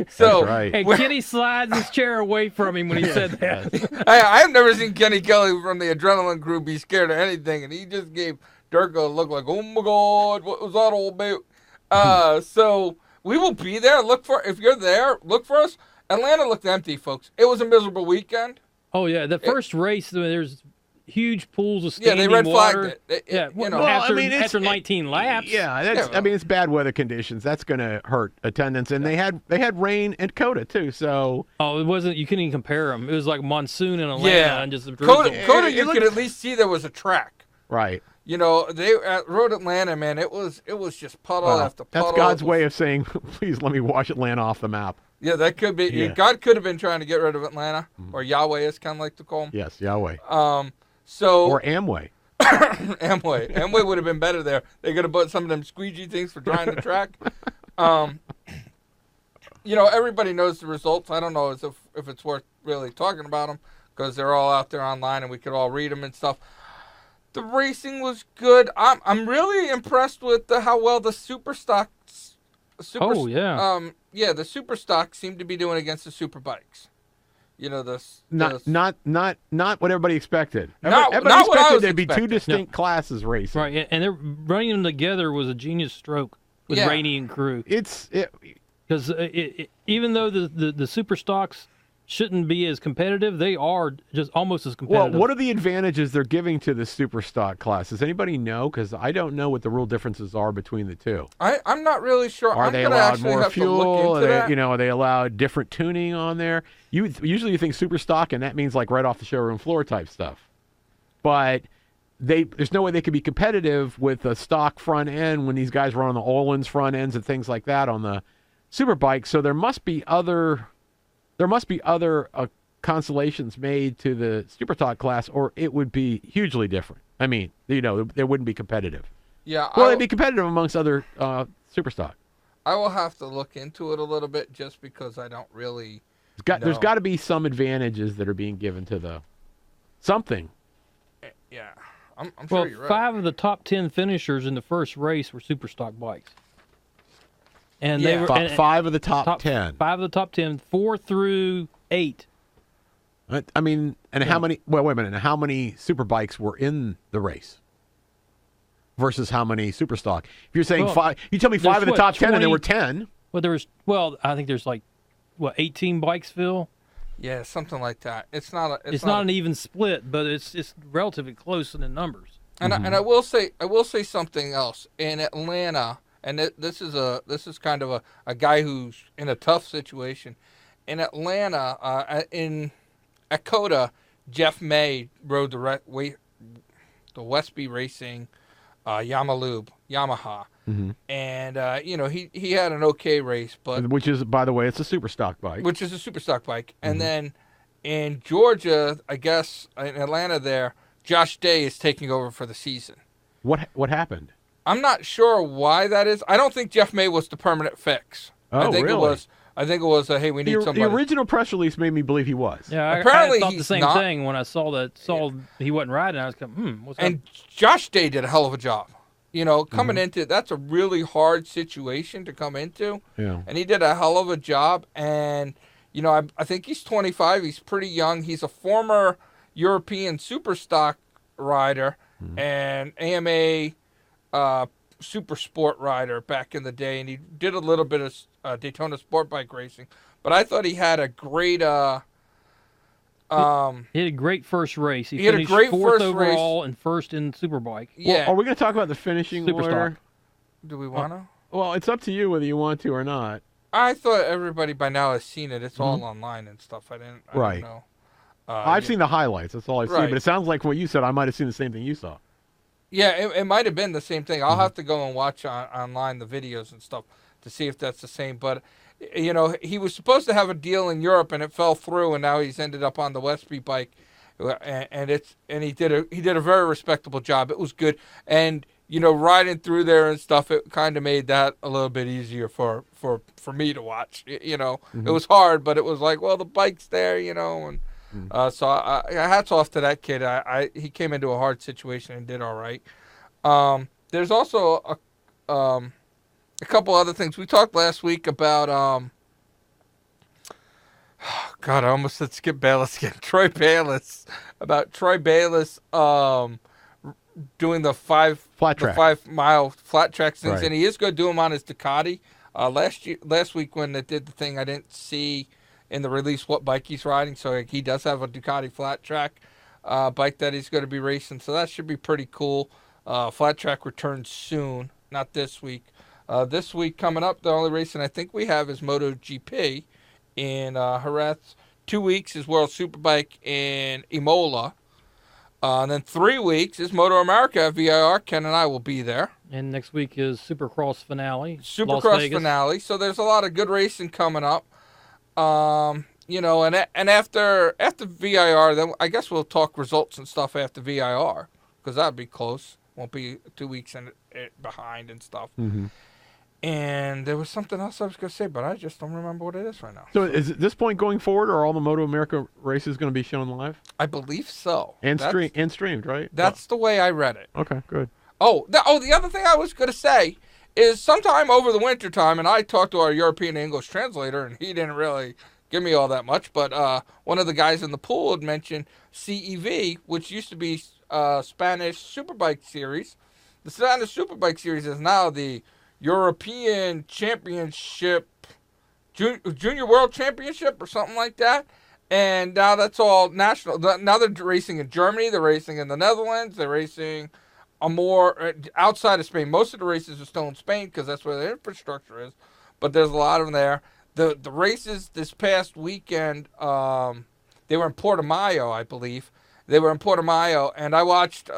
S2: So,
S1: That's right.
S3: Hey, Kenny slides his chair away from him when he said that.
S2: I've never seen Kenny Kelly from the Adrenaline Crew be scared of anything, and he just gave Dirk a look like, oh my God, what was that all about? So we will be there. If you're there, look for us. Atlanta looked empty, folks. It was a miserable weekend.
S3: Oh, yeah. The first race, there's huge pools of
S2: Yeah,
S3: standing
S2: they red
S3: water.
S2: flagged it.
S3: After 19 laps.
S1: Yeah, I mean, it's bad weather conditions. That's going to hurt attendance, and they had rain at Coda too. So
S3: Oh, it wasn't. You couldn't even compare them. It was like monsoon in Atlanta
S2: Yeah.
S3: and just a
S2: Coda,
S3: drizzle.
S2: you could at least see there was a track.
S1: right.
S2: You know, they at Road Atlanta, man, it was just puddle
S1: Well,
S2: after puddle.
S1: that's God's way of saying, please let me wash Atlanta off the map.
S2: Yeah, that could be.
S1: Yeah.
S2: God could have been trying to get rid of Atlanta, or Yahweh, as kind of like to call him.
S1: Yes, Yahweh.
S2: So
S1: Or Amway.
S2: Amway would have been better there. They could have put some of them squeegee things for drying the track. Everybody knows the results. I don't know if it's worth really talking about them because they're all out there online and we could all read them and stuff. The racing was good. I'm really impressed with how well the super stocks. The super stocks seem to be doing against the super bikes. You know,
S1: Not what everybody expected.
S2: Not
S1: Everybody
S2: what I
S1: expected
S2: was
S1: there'd be two
S2: expecting.
S1: distinct classes racing.
S3: Right, and they're running them together was a genius stroke with
S2: Yeah.
S3: Rainey and crew.
S1: Because
S3: Because even though the super stocks shouldn't be as competitive, they are just almost as competitive.
S1: Well, what are the advantages they're giving to the super stock class? Does anybody know? Because I don't know what the real differences are between the two.
S2: I'm not really sure.
S1: Are
S2: I'm
S1: they
S2: gonna
S1: allowed
S2: actually
S1: more
S2: have to look
S1: fuel?
S2: into that.
S1: Are they allowed different tuning on there? Usually you think super stock, and that means like right off the showroom floor type stuff. But there's no way they could be competitive with a stock front end when these guys run on the Öhlins front ends and things like that on the super bike. So there must be other consolations made to the super stock class, or it would be hugely different. I mean, they wouldn't be competitive.
S2: Yeah.
S1: Well, they'd be competitive amongst other super stock.
S2: I will have to look into it a little bit just because I don't really.
S1: There's got to be some advantages that are being given to something.
S2: Yeah, I'm sure
S3: Well,
S2: you're right.
S3: 5 of the top 10 finishers in the first race were super stock bikes. And they were
S1: Five of the top 10.
S3: 5 of the top 10, 4 through 8.
S1: I mean, and how many? Well, wait a minute. How many super bikes were in the race versus how many super stock? If you're saying 5, you tell me 5 of the top 10, and there were 10.
S3: Well, I think there's 18 bikes, Phil.
S2: Yeah, something like that. It's not
S3: an even split, but it's relatively close in the numbers.
S2: And I will say something else in Atlanta, and this is kind of a guy who's in a tough situation. In Atlanta, at Coda, Jeff May rode the Westby Racing Yamaha, and he had an okay race, but
S1: Which is, by the way, it's a super stock bike.
S2: which is a super stock bike. And then in Georgia, I guess in Atlanta, there Josh Day is taking over for the season.
S1: What happened?
S2: I'm not sure why that is. I don't think Jeff May was the permanent fix.
S1: Oh,
S2: I think
S1: really?
S2: I think it was hey, we need somebody.
S1: The original press release made me believe he was.
S3: Yeah,
S2: Apparently
S3: I thought the
S2: he's
S3: same
S2: not.
S3: thing when I saw he wasn't riding. I was going, what's
S2: And Josh Day did a hell of a job. Coming into that's a really hard situation to come into.
S1: Yeah.
S2: And he did a hell of a job. And I think he's 25. He's pretty young. He's a former European super stock rider and AMA super sport rider back in the day, and he did a little bit of Daytona sport bike racing. But I thought he had a great.
S3: he had a great first race. He
S2: had a
S3: finished
S2: great
S3: 4th
S2: first
S3: overall and first in Superbike.
S2: Yeah.
S1: Well, are we going to talk about the finishing
S3: Super
S1: order?
S3: stock.
S2: Do we want to?
S1: Well, it's up to you whether you want to or not.
S2: I thought everybody by now has seen it. It's all online and stuff. I didn't
S1: Right.
S2: know.
S1: I've seen the highlights. That's all I've seen.
S2: Right.
S1: But it sounds like what you said. I might have seen the same thing you saw.
S2: Yeah, it might have been the same thing. I'll have to go and watch online the videos and stuff to see if that's the same. But, he was supposed to have a deal in Europe and it fell through, and now he's ended up on the Westby bike, and he did a very respectable job. It was good, and riding through there and stuff, it kind of made that a little bit easier for me to watch. It was hard, but it was like, well, the bike's there, and. So hats off to that kid. He came into a hard situation and did all right. There's also a couple other things. We talked last week about God, I almost said Skip Bayless again. Troy Bayless, about Troy Bayless doing the 5 mile flat track things, and he is going to do them on his Ducati. Last week when they did the thing, I didn't see in the release what bike he's riding, so he does have a Ducati flat track bike that he's going to be racing, so that should be pretty cool. Flat track returns soon, not this week. This week coming up, the only racing I think we have is MotoGP in Jerez. 2 weeks is World Superbike in Imola. And then 3 weeks is MotoAmerica at VIR. Ken and I will be there.
S3: And next week is Supercross finale.
S2: Supercross finale. So there's a lot of good racing coming up. And after VIR, then I guess we'll talk results and stuff after VIR, because that'd be close. Won't be 2 weeks behind and stuff.
S1: Mm-hmm.
S2: And there was something else I was going to say, but I just don't remember what it is right now.
S1: So is at this point going forward, are all the MotoAmerica races going to be shown live?
S2: I believe so.
S1: And streamed, right?
S2: That's the way I read it.
S1: Okay, good.
S2: The other thing I was going to say is sometime over the winter time, and I talked to our European English translator, and he didn't really give me all that much, but one of the guys in the pool had mentioned CEV, which used to be Spanish Superbike Series. The Spanish Superbike Series is now the European Championship, Junior World Championship or something like that. And now that's all national. Now they're racing in Germany, they're racing in the Netherlands, they're racing more outside of Spain. Most of the races are still in Spain because that's where the infrastructure is, but there's a lot of them there. The races this past weekend, they were in Portimao, I believe. They were in Portimao, and I watched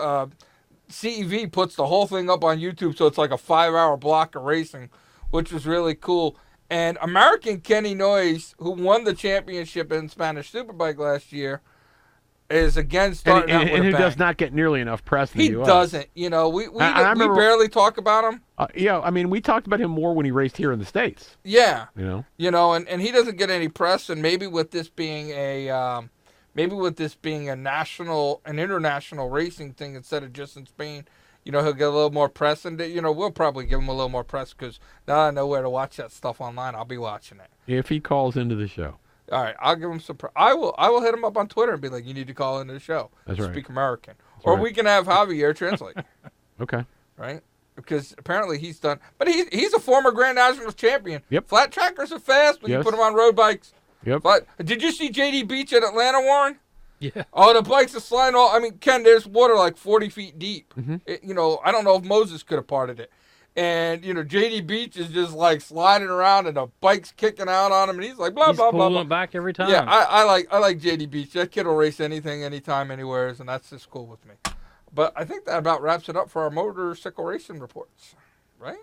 S2: CEV puts the whole thing up on YouTube, so it's like a 5-hour block of racing, which was really cool. And American Kenny Noyes, who won the championship in Spanish Superbike last year, is again starting out with
S1: and
S2: a
S1: who
S2: bang.
S1: does not get nearly enough press in the U.S.
S2: He doesn't. We barely talk about him.
S1: We talked about him more when he raced here in the States.
S2: Yeah.
S1: And
S2: he doesn't get any press, and maybe with this being an international racing thing instead of just in Spain, he'll get a little more press, and we'll probably give him a little more press because now I know where to watch that stuff online. I'll be watching it
S1: if he calls into the show.
S2: All right, I'll give him some. I will hit him up on Twitter and be like, "You need to call into the show.
S1: That's right.
S2: Speak American." Or we can have Javier translate.
S1: Okay.
S2: Right? Because apparently he's done. But he's a former Grand Nationals champion.
S1: Yep.
S2: Flat trackers are fast when you put them on road bikes.
S1: Yep.
S2: Did you see JD Beach at Atlanta, Warren?
S3: Yeah.
S2: Oh, the bikes are sliding all. I mean, Ken, there's water like 40 feet deep.
S1: Mm-hmm.
S2: I don't know if Moses could have parted it. And, JD Beach is just like sliding around and the bike's kicking out on him. And he's like, blah, blah, blah, blah.
S3: Pulling it back every time.
S2: Yeah, I like JD Beach. That kid will race anything, anytime, anywhere. And that's just cool with me. But I think that about wraps it up for our motorcycle racing reports. Right?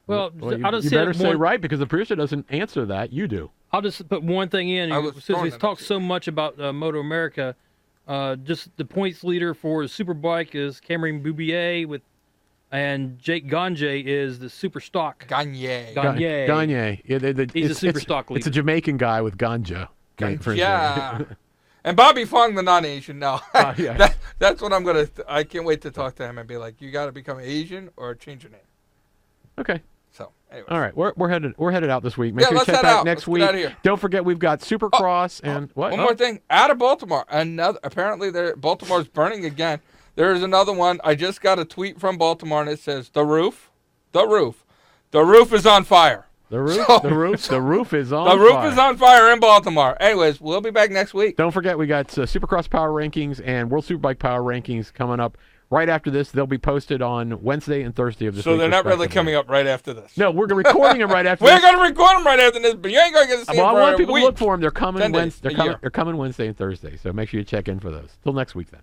S3: Well, I'll just
S1: you better say right, because the producer doesn't answer that. You do.
S3: I'll just put one thing in. Since we talked so much about MotoAmerica, just the points leader for the Superbike is Cameron Boubier and Jake Gagne is the super stock.
S2: Gagne.
S1: Gagne. Yeah,
S3: he's a super stock leader.
S1: It's a Jamaican guy with ganja.
S2: Yeah. And Bobby Fong, the non-Asian. No.
S1: Yeah.
S2: That's what I'm going to... I can't wait to talk to him and be like, you got to become Asian or change your name.
S1: Okay.
S2: So, anyway.
S1: All right. We're headed out this week. Make sure you
S2: let's
S1: check
S2: head
S1: back
S2: out.
S1: next
S2: Let's
S1: week.
S2: get out of here.
S1: Don't forget, we've got Supercross and what?
S2: One more thing. Out of Baltimore. Apparently, Baltimore's burning again. There's another one. I just got a tweet from Baltimore, and it says, the roof is on fire.
S1: The roof is on fire.
S2: The roof is on fire in Baltimore. Anyways, we'll be back next week.
S1: Don't forget, we got Supercross Power Rankings and World Superbike Power Rankings coming up right after this. They'll be posted on Wednesday and Thursday of this week.
S2: So they're not really coming up right after this.
S1: No, we're recording them right after
S2: We're
S1: this.
S2: going to record them right after this, but you ain't going to get to see them
S1: I
S2: for
S1: want
S2: a
S1: people
S2: week.
S1: to look for them. They're coming
S2: They're
S1: Wednesday and Thursday, so make sure you check in for those. Till next week, then.